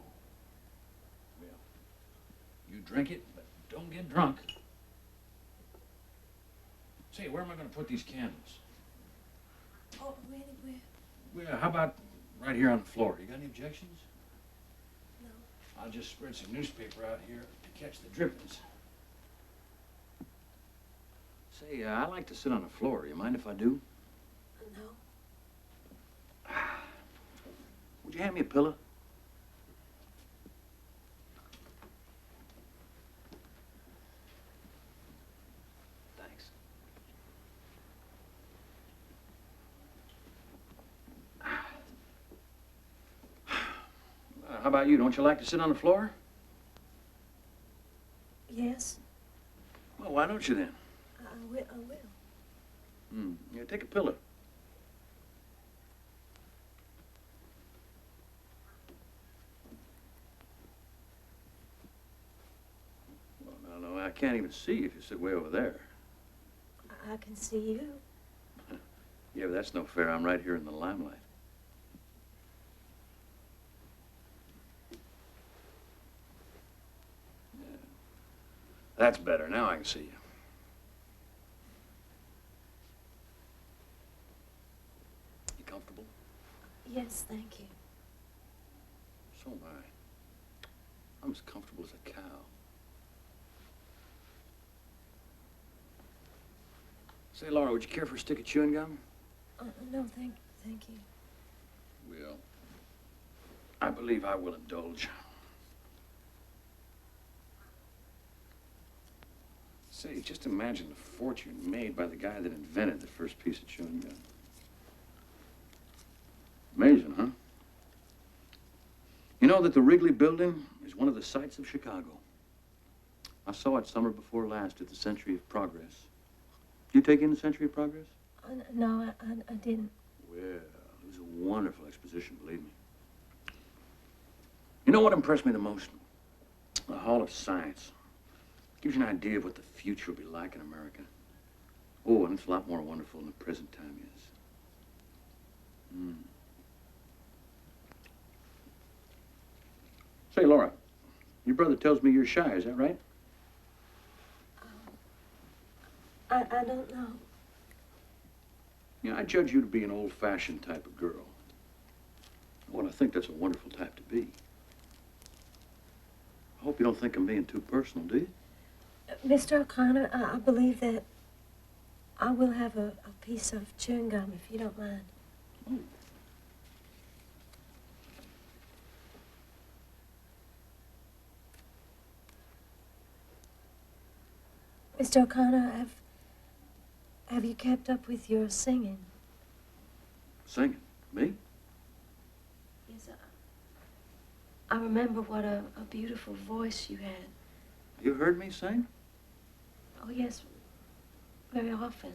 Well, you drink it, but don't get drunk. Say, where am I going to put these candles? Oh, really, where? Well, how about right here on the floor? You got any objections? No. I'll just spread some newspaper out here to catch the drippings. Say, I like to sit on the floor. You mind if I do? No. Would you hand me a pillow? Thanks. How about you? Don't you like to sit on the floor? Yes, Well, why don't you then? I will. I will. Yeah, take a pillow. Well, no, I can't even see if you sit way over there. I can see you. Yeah, but that's no fair. I'm right here in the limelight. Yeah. That's better. Now I can see you. You comfortable? Yes, thank you. So am I. I'm as comfortable as a cow. Say, Laura, would you care for a stick of chewing gum? No, thank you. Well, I believe I will indulge. Say, just imagine the fortune made by the guy that invented the first piece of chewing gum. Amazing, huh? You know that the Wrigley Building is one of the sights of Chicago. I saw it summer before last at the Century of Progress. Did you take in the Century of Progress? No, I didn't. Well, it was a wonderful exposition, believe me. You know what impressed me the most? The Hall of Science. Gives you an idea of what the future will be like in America. Oh, and it's a lot more wonderful than the present time is. Say, Laura, your brother tells me you're shy, is that right? I don't know. Yeah, I judge you to be an old-fashioned type of girl. Well, I think that's a wonderful type to be. I hope you don't think I'm being too personal, do you? Mr. O'Connor, I believe that I will have a piece of chewing gum, if you don't mind. Oh. Mr. O'Connor, have you kept up with your singing? Singing? Me? Yes, I remember what a beautiful voice you had. You heard me sing? Oh, yes, very often.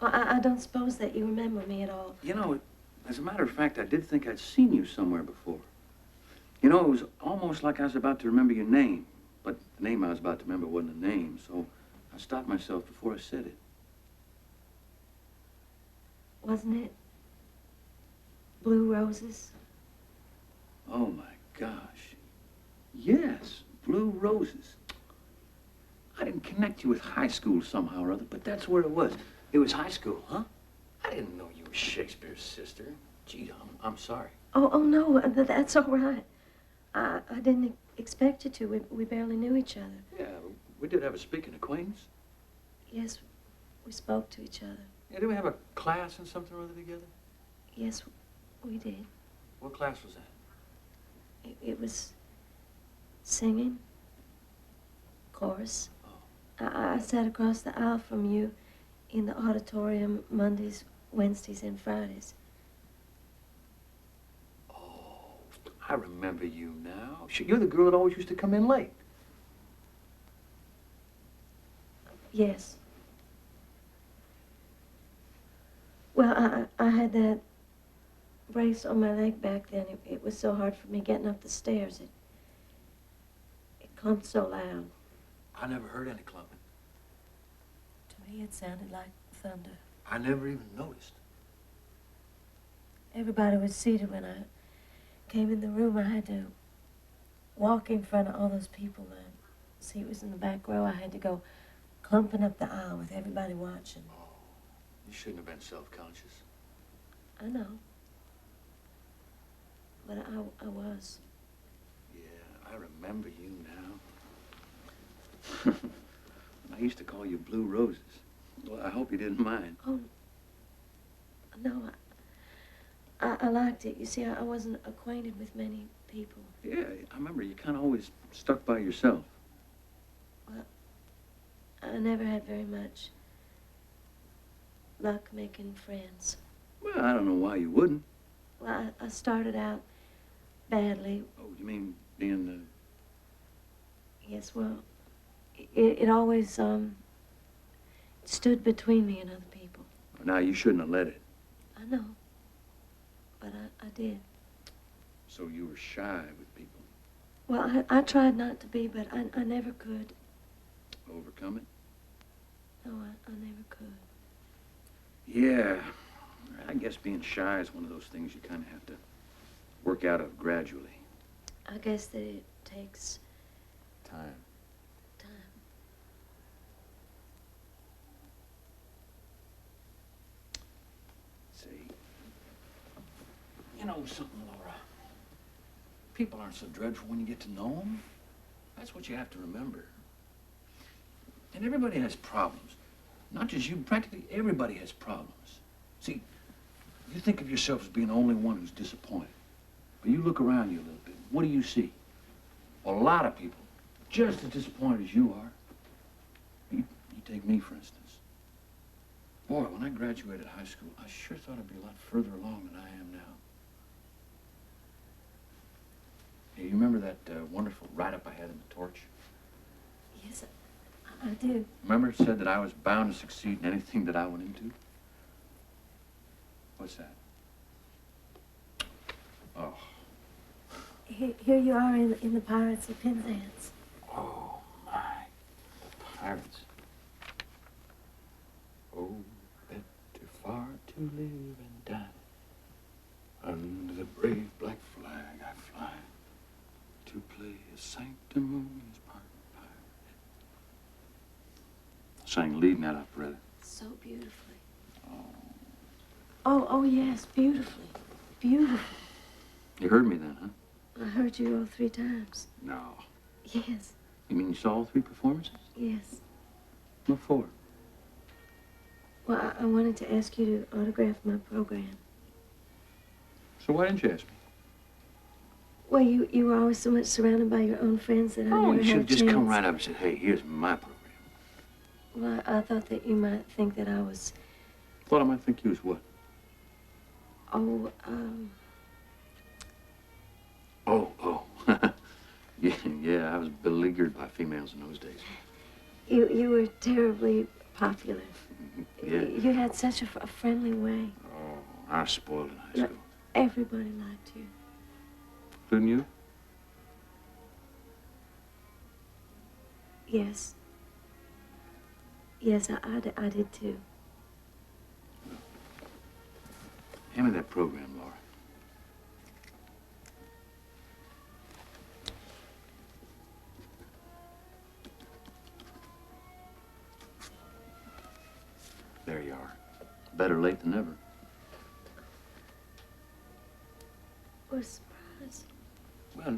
Well, I don't suppose that you remember me at all. You know, as a matter of fact, I did think I'd seen you somewhere before. You know, it was almost like I was about to remember your name, but the name I was about to remember wasn't a name, so I stopped myself before I said it. Wasn't it Blue Roses? Oh, my gosh. Yes, Blue Roses. I didn't connect you with high school somehow or other, but that's where it was. It was high school, huh? I didn't know you were Shakespeare's sister. Gee, I'm sorry. Oh, no, that's all right. I didn't expect you to. We barely knew each other. Yeah, we did have a speaking acquaintance. Yes, we spoke to each other. Yeah, did we have a class and something or other together? Yes, we did. What class was that? It was singing, chorus. Oh. I sat across the aisle from you in the auditorium Mondays, Wednesdays, and Fridays. Oh, I remember you now. You're the girl that always used to come in late. Yes. Well, I had that brace on my leg back then. It was so hard for me getting up the stairs. It clumped so loud. I never heard any clumping. To me, it sounded like thunder. I never even noticed. Everybody was seated when I came in the room. I had to walk in front of all those people. My seat was in the back row. I had to go clumping up the aisle with everybody watching. Oh, you shouldn't have been self-conscious. I know. But I was. Yeah, I remember you now. I used to call you Blue Roses. Well, I hope you didn't mind. Oh, no, I liked it. You see, I wasn't acquainted with many people. Yeah, I remember you kind of always stuck by yourself. Well, I never had very much luck making friends. Well, I don't know why you wouldn't. Well, I started out badly. Oh, you mean being Yes, well, it always stood between me and other people. Now, you shouldn't have let it. I know, but I did. So you were shy with people. Well, I tried not to be, but I never could. Overcome it? No, I never could. Yeah. I guess being shy is one of those things you kind of have to work out of gradually. I guess that it takes Time. time. See, you know something, Laura? People aren't so dreadful when you get to know them. That's what you have to remember. And everybody has problems. Not just you, practically everybody has problems. See, you think of yourself as being the only one who's disappointed. But you look around you a little bit. What do you see? A lot of people just as disappointed as you are. You take me, for instance. Boy, when I graduated high school, I sure thought I'd be a lot further along than I am now. Hey, you remember that wonderful write-up I had in the Torch? Yes, I do. Remember it said that I was bound to succeed in anything that I went into? What's that? Oh. Here you are in the Pirates of Penzance. Oh, my. The pirates. Oh, better far to live and die. Under the brave black flag I fly to play a sanctimonious part of pirate. Sang leading that operetta. So beautifully. Oh, yes, beautifully. Beautiful. You heard me then, huh? I heard you all 3 times. No. Yes, You mean you saw all 3 performances? yes. What for? Well, I wanted to ask you to autograph my program. So why didn't you ask me? Well, you were always so much surrounded by your own friends that I Oh, never you should had a have just come chance. right up and said, hey, here's my program. Well, I thought that you might think that I was, Thought I might think you was what? oh, Oh. Yeah, I was beleaguered by females in those days. you were terribly popular. Yeah. You had such a friendly way. Oh, I was spoiled in high No. school. Everybody liked you. Including you? Yes. Yes, I did too. Hand me that program, Laura. There you are. Better late than never. What a surprise. Well,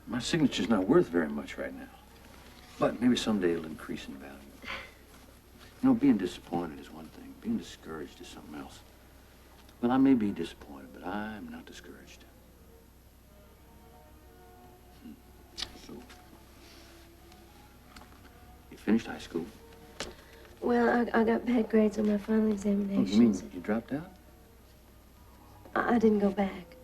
my signature's not worth very much right now. But maybe someday it'll increase in value. You know, being disappointed is one thing. Being discouraged is something else. Well, I may be disappointed, but I'm not discouraged. So, you finished high school? Well, I got bad grades on my final Oh, examinations. you mean you dropped out? I didn't go back.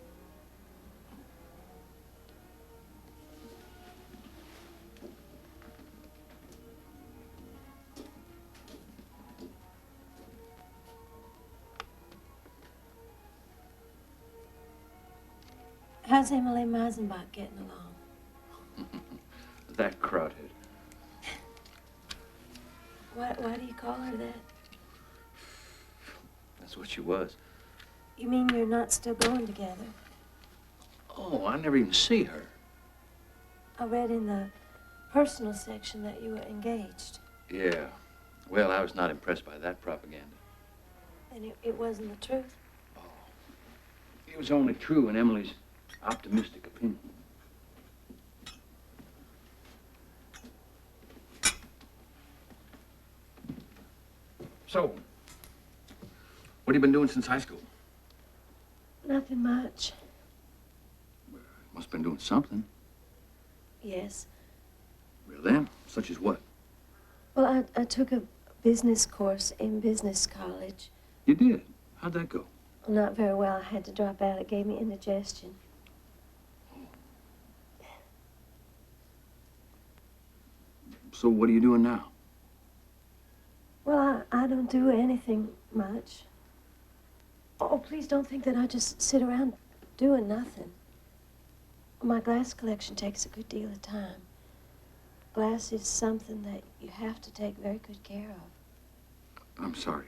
How's Emily Meisenbach getting along? That crowdhead. Why do you call her that? That's what she was. You mean you're not still going together? Oh, I never even see her. I read in the personal section that you were engaged. Yeah. Well, I was not impressed by that propaganda. And it wasn't the truth? Oh. It was only true in Emily's optimistic opinion. So, what have you been doing since high school? Nothing much. Must have been doing something. Yes. Well then, such as what? Well, I took a business course in business college. You did? How'd that go? Well, not very well. I had to drop out. It gave me indigestion. So what are you doing now? Well, I don't do anything much. Oh, please don't think that I just sit around doing nothing. My glass collection takes a good deal of time. Glass is something that you have to take very good care of. I'm sorry.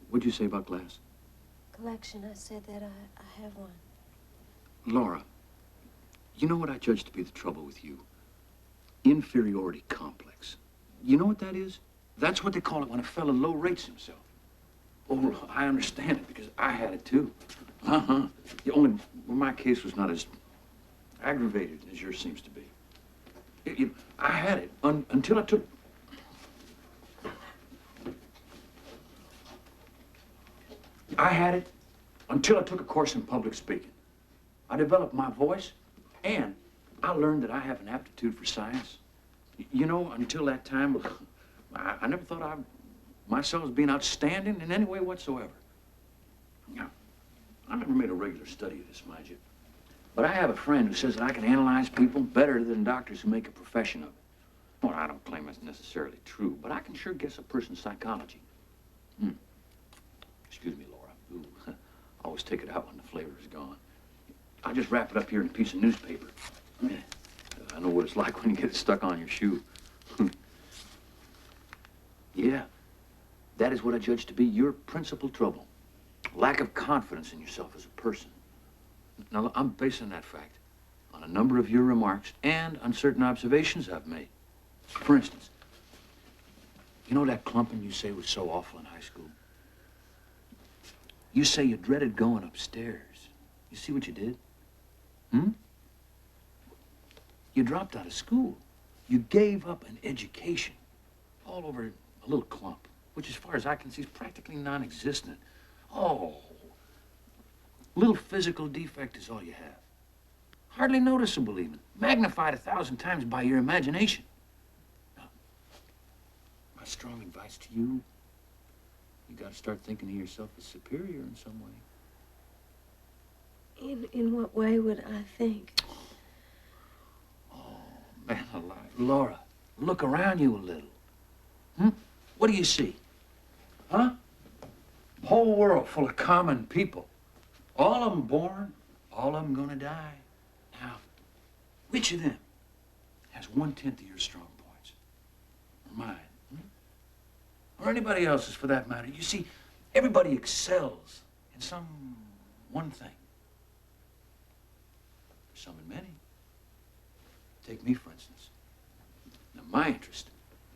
What'd you say about glass? Collection, I said that I have one. Laura, you know what I judge to be the trouble with you? Inferiority complex. You know what that is? That's what they call it when a fella low rates himself. Oh, I understand it because I had it too. Uh-huh. The only, well, my case was not as aggravated as yours seems to be. I had it until I took... I had it until I took a course in public speaking. I developed my voice, and I learned that I have an aptitude for science. You know, until that time, I never thought of myself as being outstanding in any way whatsoever. Now, I never made a regular study of this, mind you. But I have a friend who says that I can analyze people better than doctors who make a profession of it. Well, I don't claim that's necessarily true, but I can sure guess a person's psychology. Excuse me, Laura. Ooh, I always take it out when the flavor is gone. I'll just wrap it up here in a piece of newspaper. I know what it's like when you get it stuck on your shoe. Yeah, that is what I judge to be your principal trouble. Lack of confidence in yourself as a person. Now, I'm basing that fact on a number of your remarks and on certain observations I've made. For instance, you know that clumping you say was so awful in high school? You say you dreaded going upstairs. You see what you did? You dropped out of school. You gave up an education all over a little clump, which as far as I can see is practically non-existent. Oh, little physical defect is all you have. Hardly noticeable even. Magnified 1,000 times by your imagination. Now, my strong advice to you, you gotta start thinking of yourself as superior in some way. In what way would I think? Oh, man alive. Laura, look around you a little. What do you see? Huh? Whole world full of common people. All of them born, all of them gonna die. Now, which of them has 1/10 of your strong points? Or mine? Or anybody else's for that matter? You see, everybody excels in some one thing. Some in many. Take me, for instance. Now, my interest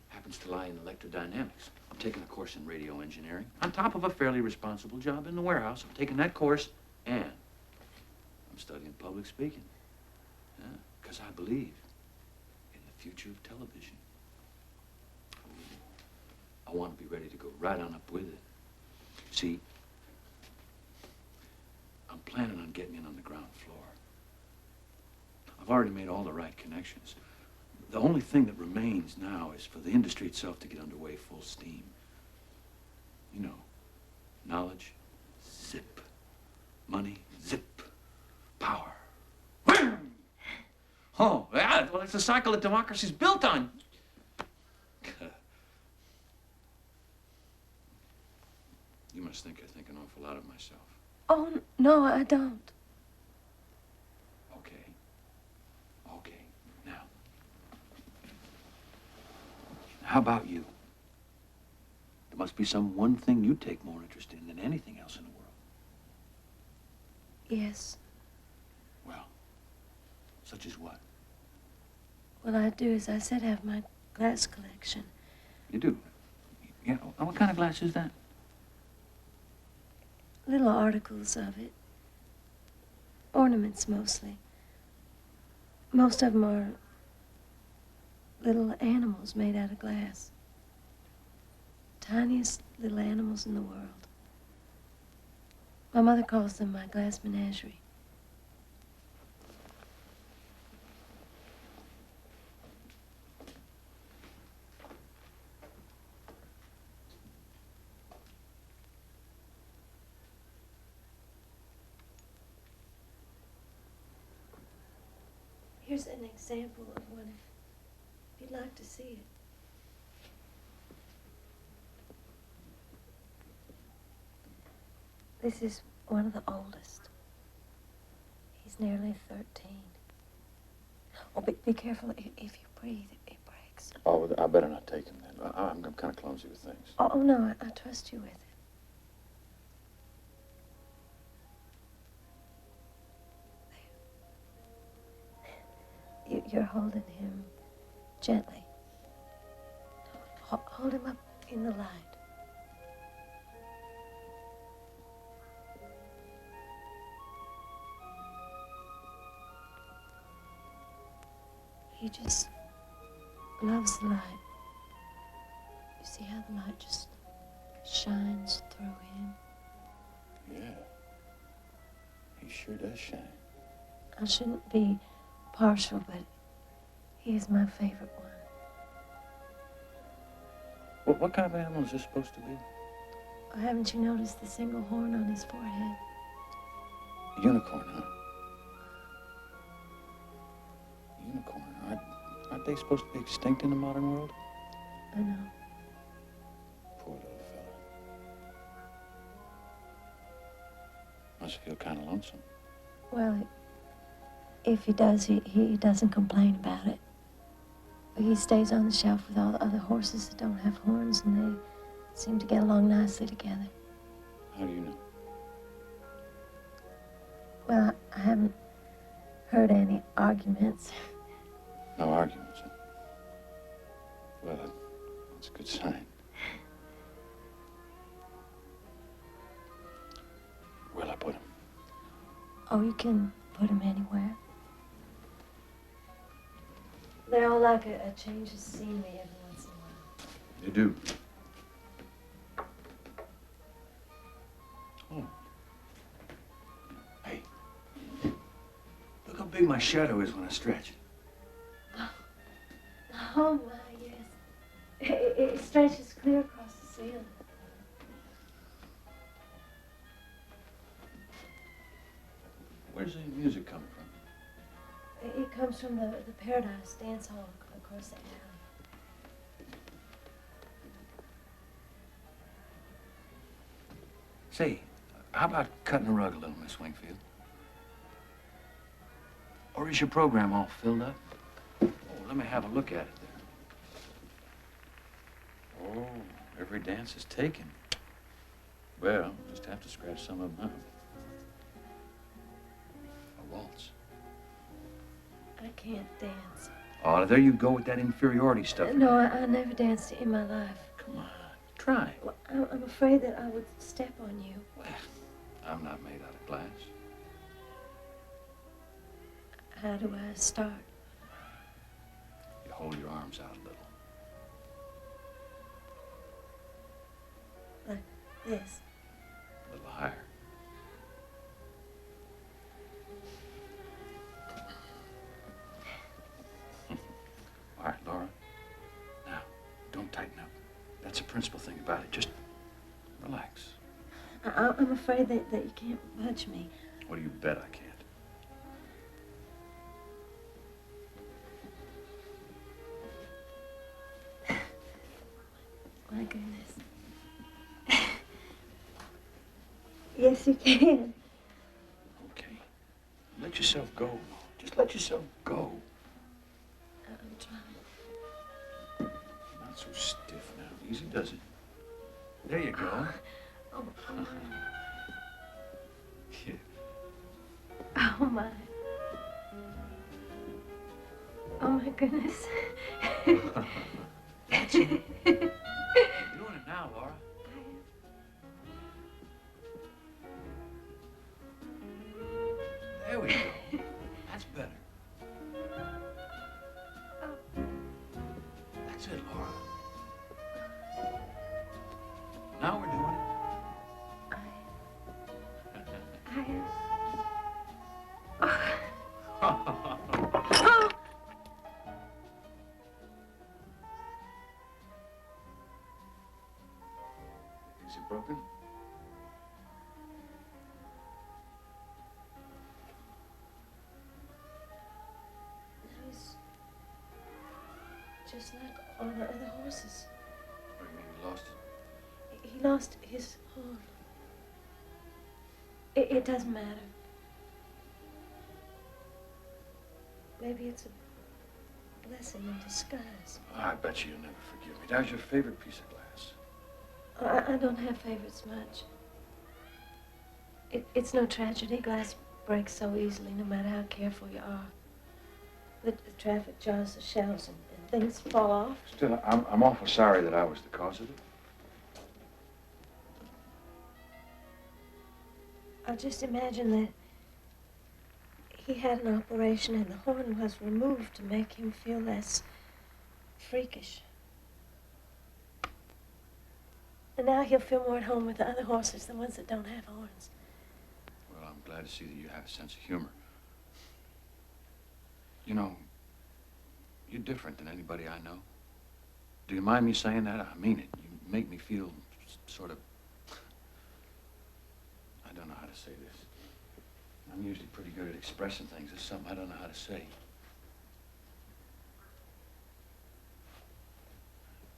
happens to lie in electrodynamics. I'm taking a course in radio engineering on top of a fairly responsible job in the warehouse. I'm taking that course, and I'm studying public speaking. Yeah, because I believe in the future of television. I want to be ready to go right on up with it. See, I'm planning on getting in on the ground floor. I've already made all the right connections. The only thing that remains now is for the industry itself to get underway full steam. You know, knowledge, zip. Money, zip. Power. Wham! Oh, yeah, well, it's the cycle that democracy's built on. You must think I think an awful lot of myself. Oh, no, I don't. Okay. Okay. Now, how about you? There must be some one thing you take more interest in than anything else in the world. Yes. Well, such as what? What I do, as I said, have my glass collection. You do? Yeah. What kind of glass is that? Little articles of it. Ornaments, mostly. Most of them are little animals made out of glass. tiniest little animals in the world. My mother calls them my glass menagerie. Here's an example of one if you'd like to see it. This is one of the oldest. He's nearly 13. Oh, be careful. If you breathe, it breaks. Oh, I better not take him then. I'm kind of clumsy with things. Oh, no, I trust you with it. You're holding him gently. Hold him up in the light. He just loves the light. You see how the light just shines through him? Yeah. He sure does shine. I shouldn't be partial, but he is my favorite one. What kind of animal is this supposed to be? Oh, haven't you noticed the single horn on his forehead? A unicorn, huh? Unicorn. Aren't they supposed to be extinct in the modern world? I know. Poor little fella. Must feel kind of lonesome. Well, if he does, he doesn't complain about it. He stays on the shelf with all the other horses that don't have horns, and they seem to get along nicely together. How do you know? Well, I haven't heard any arguments. No arguments, huh? Well, that's a good sign. Where'll I put him? Oh, you can put him anywhere. They all like a change of scenery every once in a while. They do. Oh. Hey. Look how big my shadow is when I stretch. Oh, my, yes. It stretches clear across the ceiling. Where's the music coming from? It comes from the Paradise Dance Hall across the alley. Say, how about cutting the rug a little, Miss Wingfield? Or is your program all filled up? Oh, let me have a look at it there. Oh, every dance is taken. Well, just have to scratch some of them out. A waltz. I can't dance. Oh, there you go with that inferiority stuff. No, I never danced in my life. Come on, try. Well, I'm afraid that I would step on you. Well, I'm not made out of glass. How do I start? You hold your arms out a little. Like this. A little higher. All right, Laura. Now, don't tighten up. That's the principal thing about it. Just relax. I'm afraid that you can't budge me. What do you bet I can't? My goodness. Yes, you can. Okay. Let yourself go. Just let yourself go. I'm trying. Not so stiff now. Easy does it. There you go. Oh, Yeah. oh my. Oh my goodness. That's it. You're doing it now, Laura. There we go. That's better. That's it, Laura. broken? He's just like all the other horses. What do you mean you lost it? He lost his horn. It doesn't matter. Maybe it's a blessing in disguise. I bet you'll never forgive me. That was your favorite piece of glass. I don't have favorites much. It's no tragedy. Glass breaks so easily, no matter how careful you are. The traffic jars the shelves and things fall off. Still, I'm awful sorry that I was the cause of it. I just imagine that he had an operation and the horn was removed to make him feel less freakish. And now he'll feel more at home with the other horses, the ones that don't have horns. Well, I'm glad to see that you have a sense of humor. You know, you're different than anybody I know. Do you mind me saying that? I mean it. You make me feel sort of... I don't know how to say this. I'm usually pretty good at expressing things. There's something I don't know how to say.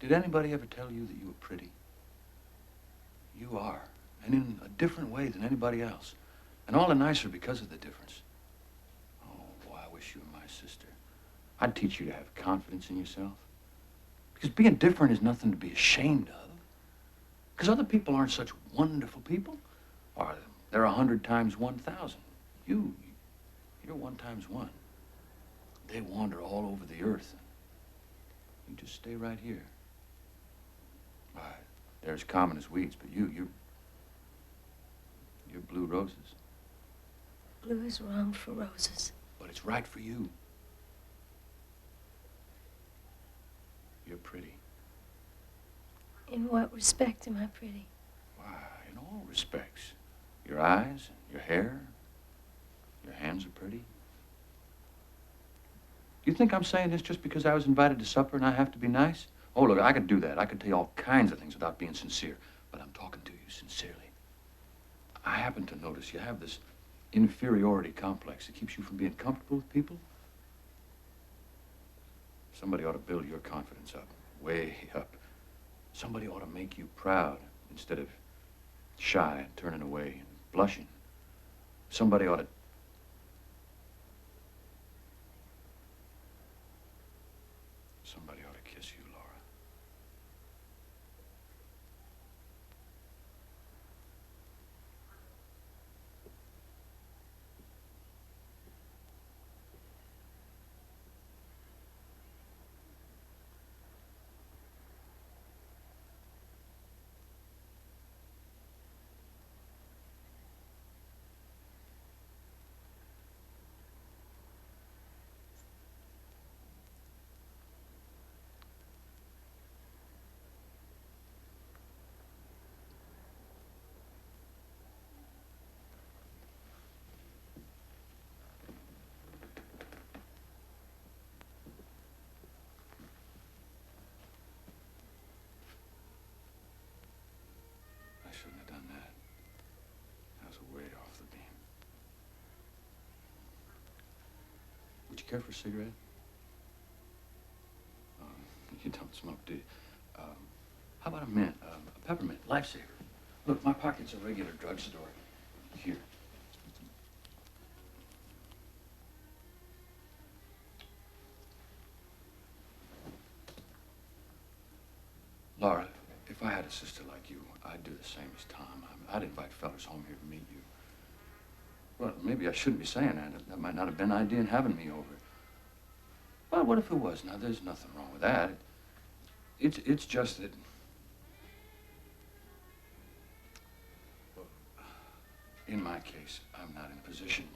Did anybody ever tell you that you were pretty? You are, and in a different way than anybody else. And all the nicer because of the difference. Oh, boy, I wish you were my sister. I'd teach you to have confidence in yourself. Because being different is nothing to be ashamed of. Because other people aren't such wonderful people, are they? They're 100 times 1,000. You're 1 times 1. They wander all over the earth. You just stay right here. Why, they're as common as weeds, but you're blue roses. Blue is wrong for roses. But it's right for you. You're pretty. In what respect am I pretty? Why, in all respects. Your eyes, your hair, your hands are pretty. You think I'm saying this just because I was invited to supper and I have to be nice? Oh, look, I could do that. I could tell you all kinds of things without being sincere. But I'm talking to you sincerely. I happen to notice you have this inferiority complex that keeps you from being comfortable with people. Somebody ought to build your confidence up, way up. Somebody ought to make you proud instead of shy and turning away and blushing. Somebody ought to... Somebody ought to kiss you, Laura. I shouldn't have done that. I was way off the beam. Would you care for a cigarette? You don't smoke, do you? How about a mint? A peppermint, lifesaver. Look, my pocket's a regular drugstore. Here. Laura, if I had a sister like you, I'd do the same as Tom. I'd invite fellas home here to meet you. Well, maybe I shouldn't be saying that. That might not have been an idea in having me over. Well, what if it was? Now, there's nothing wrong with that. It's just that... Well, in my case, I'm not in a position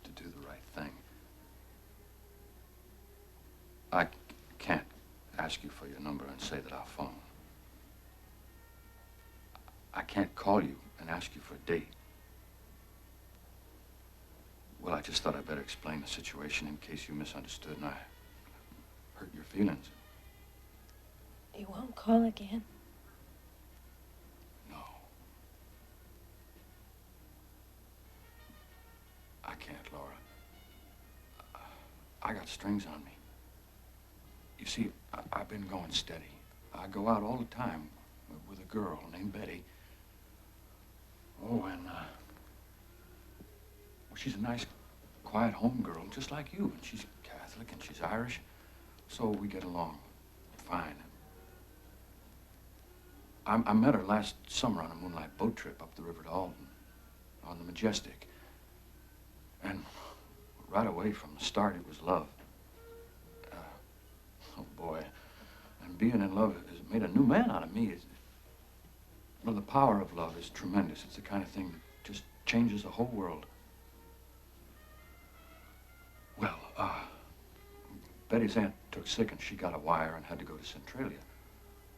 to do the right thing. I can't ask you for your number and say that I'll phone. I can't call you and ask you for a date. Well, I just thought I'd better explain the situation in case you misunderstood and I hurt your feelings. You won't call again? can't, Laura. I got strings on me. You see, I've been going steady. I go out all the time with a girl named Betty. Oh, and, well, she's a nice, quiet home girl, just like you. And she's Catholic and she's Irish, so we get along fine. I met her last summer on a moonlight boat trip up the river to Alton, on the Majestic. And right away from the start, it was love. Oh, boy. And being in love has made a new man out of me. Well, the power of love is tremendous. It's the kind of thing that just changes the whole world. Well, Betty's aunt took sick and she got a wire and had to go to Centralia.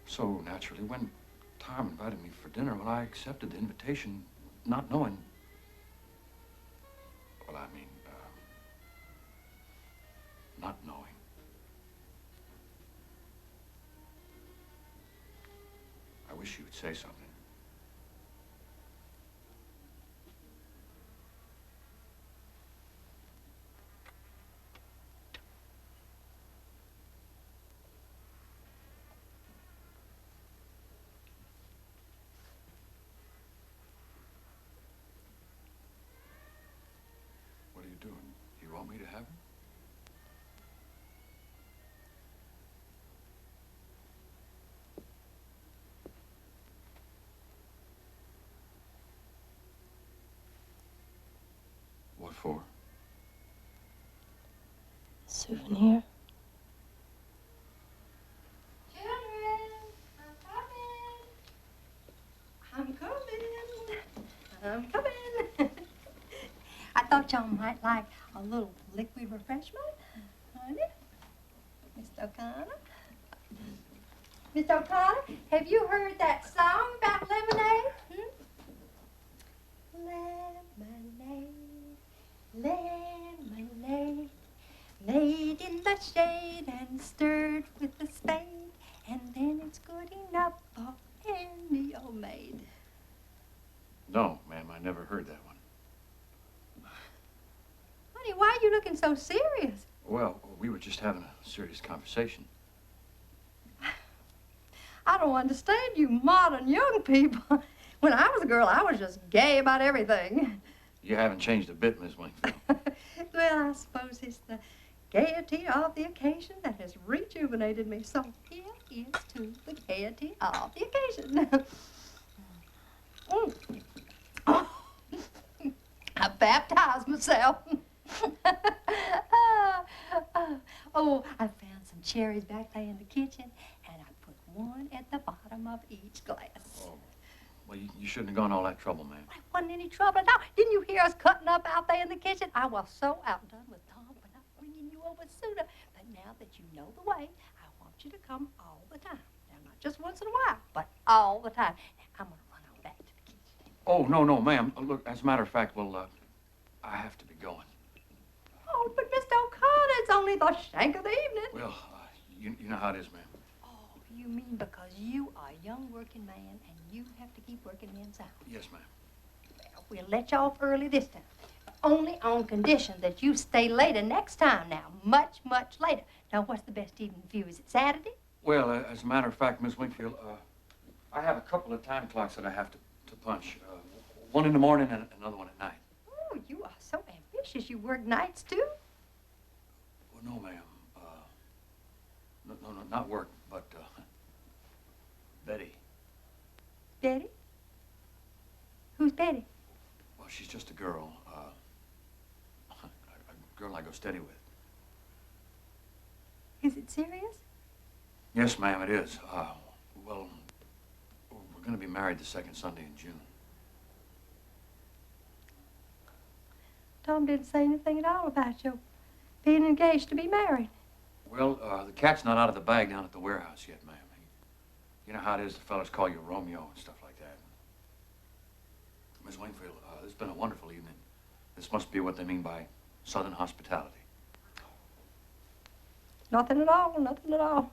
So, naturally, when Tom invited me for dinner, well, I accepted the invitation, not knowing... Well, I mean, not knowing. I wish you would say something. What are you doing? You want me to have him? What for? Souvenir. Children, I'm coming. I'm coming. I thought y'all might like a little liquid refreshment, honey. Mr. O'Connor. Mr. O'Connor, have you heard that song about lemonade? Lemonade, lemonade, made in the shade and stirred with a spade, and then it's good enough for any old maid. No, ma'am, I never heard that one. Honey, why are you looking so serious? Well, we were just having a serious conversation. I don't understand you modern young people. When I was a girl, I was just gay about everything. You haven't changed a bit, Miss Wingfield. Well, I suppose it's the gaiety of the occasion that has rejuvenated me. So here is to the gaiety of the occasion. Oh, I baptized myself. Oh, I found some cherries back there in the kitchen, and I put one at the bottom of each glass. Oh. Well, you shouldn't have gone all that trouble, ma'am. It wasn't any trouble at all. Didn't you hear us cutting up out there in the kitchen? I was so outdone with Tom for not bringing you over sooner. But now that you know the way, I want you to come all the time. Now, not just once in a while, but all the time. Now, I'm going to run on back to the kitchen. Oh, no, ma'am. Look, as a matter of fact, well, I have to be going. Oh, but Mr. O'Connor, it's only the shank of the evening. Well, you know how it is, ma'am. Oh, you mean because you are a young working man and you have to keep working the inside? Yes, ma'am. Well, we'll let you off early this time. But only on condition that you stay later next time now. Much, much later. Now, what's the best evening for you? Is it Saturday? Well, as a matter of fact, Miss Wingfield, I have a couple of time clocks that I have to punch. One in the morning and another one at night. Oh, you are so ambitious. You work nights, too? Well, no, ma'am. No, not work, but, Betty. Betty? Who's Betty? Well, she's just a girl, a girl I go steady with. Is it serious? Yes, ma'am, it is. Well, we're going to be married the second Sunday in June. Tom didn't say anything at all about you being engaged to be married. Well, the cat's not out of the bag down at the warehouse yet, ma'am. You know how it is, the fellas call you Romeo and stuff like that. Miss Wingfield, this has been a wonderful evening. This must be what they mean by Southern hospitality. Nothing at all, nothing at all.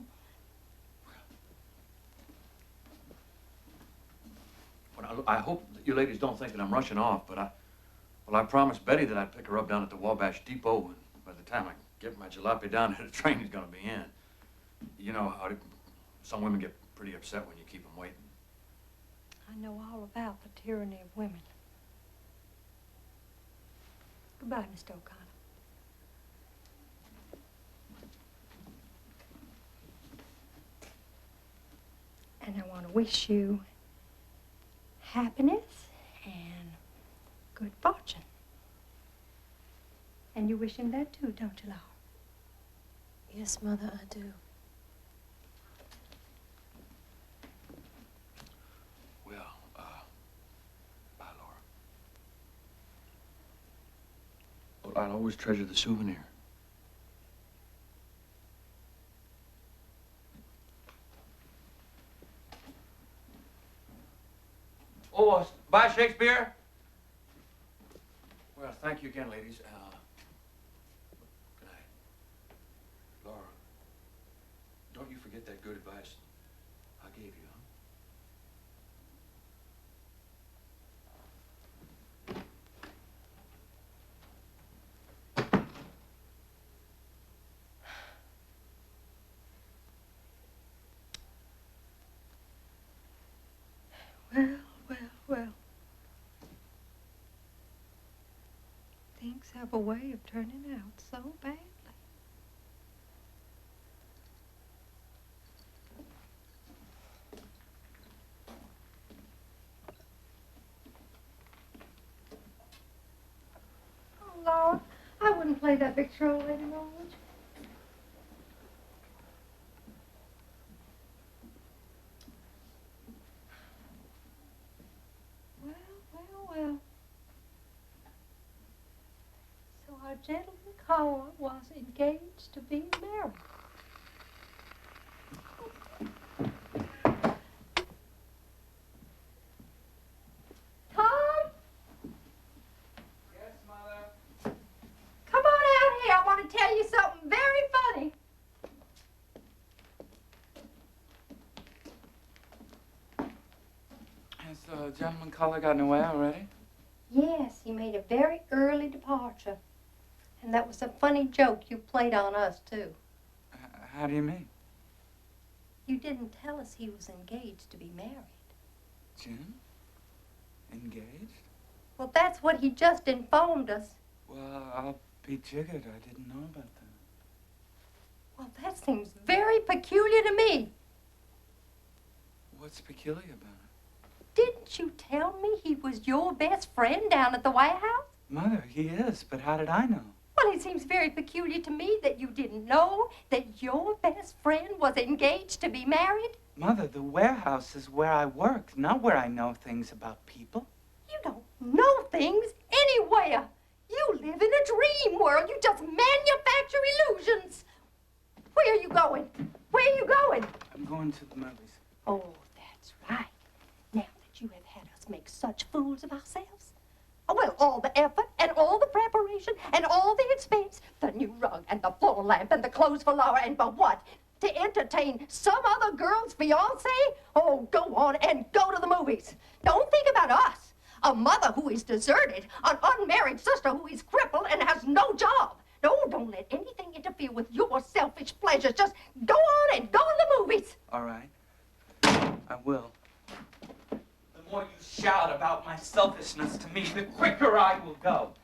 Well, I hope that you ladies don't think that I'm rushing off, but Well, I promised Betty that I'd pick her up down at the Wabash Depot, and by the time I get my jalopy down there, the train is going to be in. You know how some women get pretty upset when you keep them waiting. I know all about the tyranny of women. Goodbye, Mr. O'Connor. And I want to wish you happiness and good fortune. And you wish him that too, don't you, Laura? Yes, Mother, I do. Well, bye, Laura. Well, I'll always treasure the souvenir. Oh, bye, Shakespeare. Well, thank you again, ladies. Good night. Laura, don't you forget that good advice I gave you, huh? Well. Things have a way of turning out so badly. Oh, Laura, I wouldn't play that big troll anymore, would you? Well. So our gentleman caller was engaged to be married. Tom? Yes, Mother? Come on out here. I want to tell you something very funny. Has the gentleman caller gotten away already? Yes, he made a very early departure. And that was a funny joke you played on us, too. How do you mean? You didn't tell us he was engaged to be married. Jim? Engaged? Well, that's what he just informed us. Well, I'll be jiggered. I didn't know about that. Well, that seems very peculiar to me. What's peculiar about it? Didn't you tell me he was your best friend down at the White House? Mother, he is, but how did I know? Well, it seems very peculiar to me that you didn't know that your best friend was engaged to be married. Mother, the warehouse is where I work, not where I know things about people. You don't know things anywhere. You live in a dream world. You just manufacture illusions. Where are you going? Where are you going? I'm going to the movies. Oh, that's right. Now that you have had us make such fools of ourselves. Oh, well, all the effort and all the preparation and all the expense, the new rug and the floor lamp and the clothes for Laura, and for what? To entertain some other girl's fiancé? Oh, go on and go to the movies. Don't think about us. A mother who is deserted, an unmarried sister who is crippled and has no job. No, don't let anything interfere with your selfish pleasures. Just go on and go to the movies. All right. I will. The more you shout about my selfishness to me, the quicker I will go.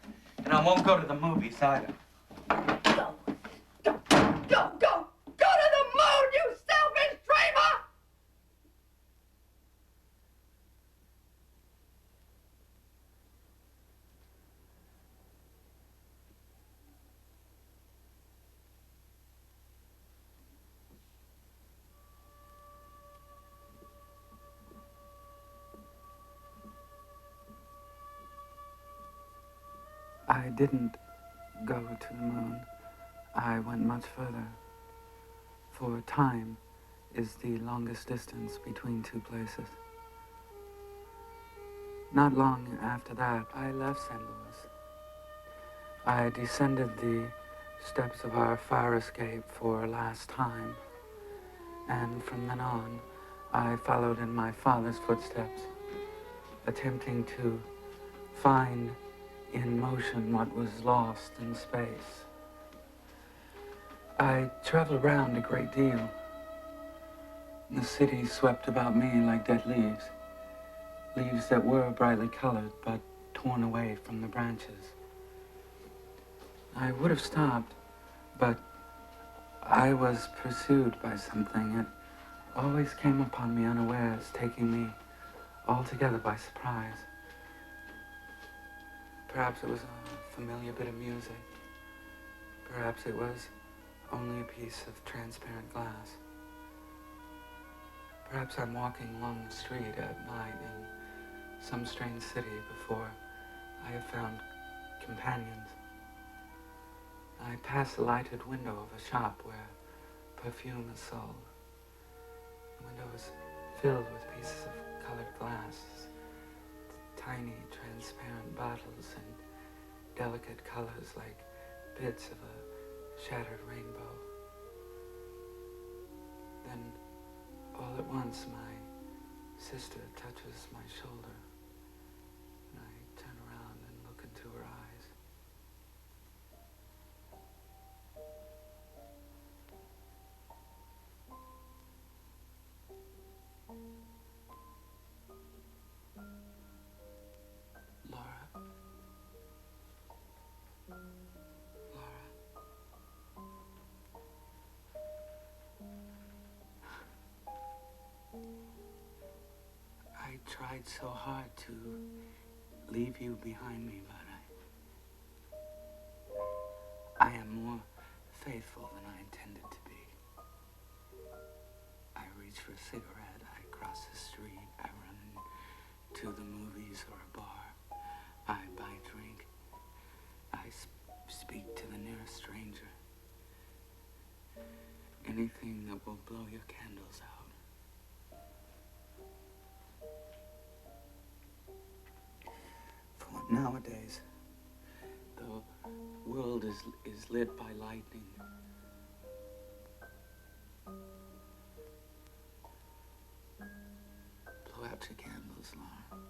And I won't go to the movies either. Go to the moon, you selfish dreamer! I didn't go to the moon. I went much further. For time is the longest distance between two places. Not long after that, I left St. Louis. I descended the steps of our fire escape for a last time. And from then on, I followed in my father's footsteps, attempting to find in motion what was lost in space. I traveled around a great deal. The city swept about me like dead leaves. Leaves that were brightly colored, but torn away from the branches. I would have stopped, but I was pursued by something. It always came upon me unawares, taking me altogether by surprise. Perhaps it was a familiar bit of music. Perhaps it was only a piece of transparent glass. Perhaps I'm walking along the street at night in some strange city before I have found companions. I pass the lighted window of a shop where perfume is sold. The window is filled with pieces of colored glass, tiny transparent bottles in delicate colors like bits of a shattered rainbow. Then, all at once, my sister touches my shoulder, and I turn around and look into her eyes. Laura. I tried so hard to leave you behind me, but I am more faithful than I intended to be. I reach for a cigarette, I cross the street, I run to the movies or a bar, I buy a drink, I speak to the nearest stranger. Anything that will blow your candles out. For nowadays, the world is lit by lightning. Blow out your candles, Laura.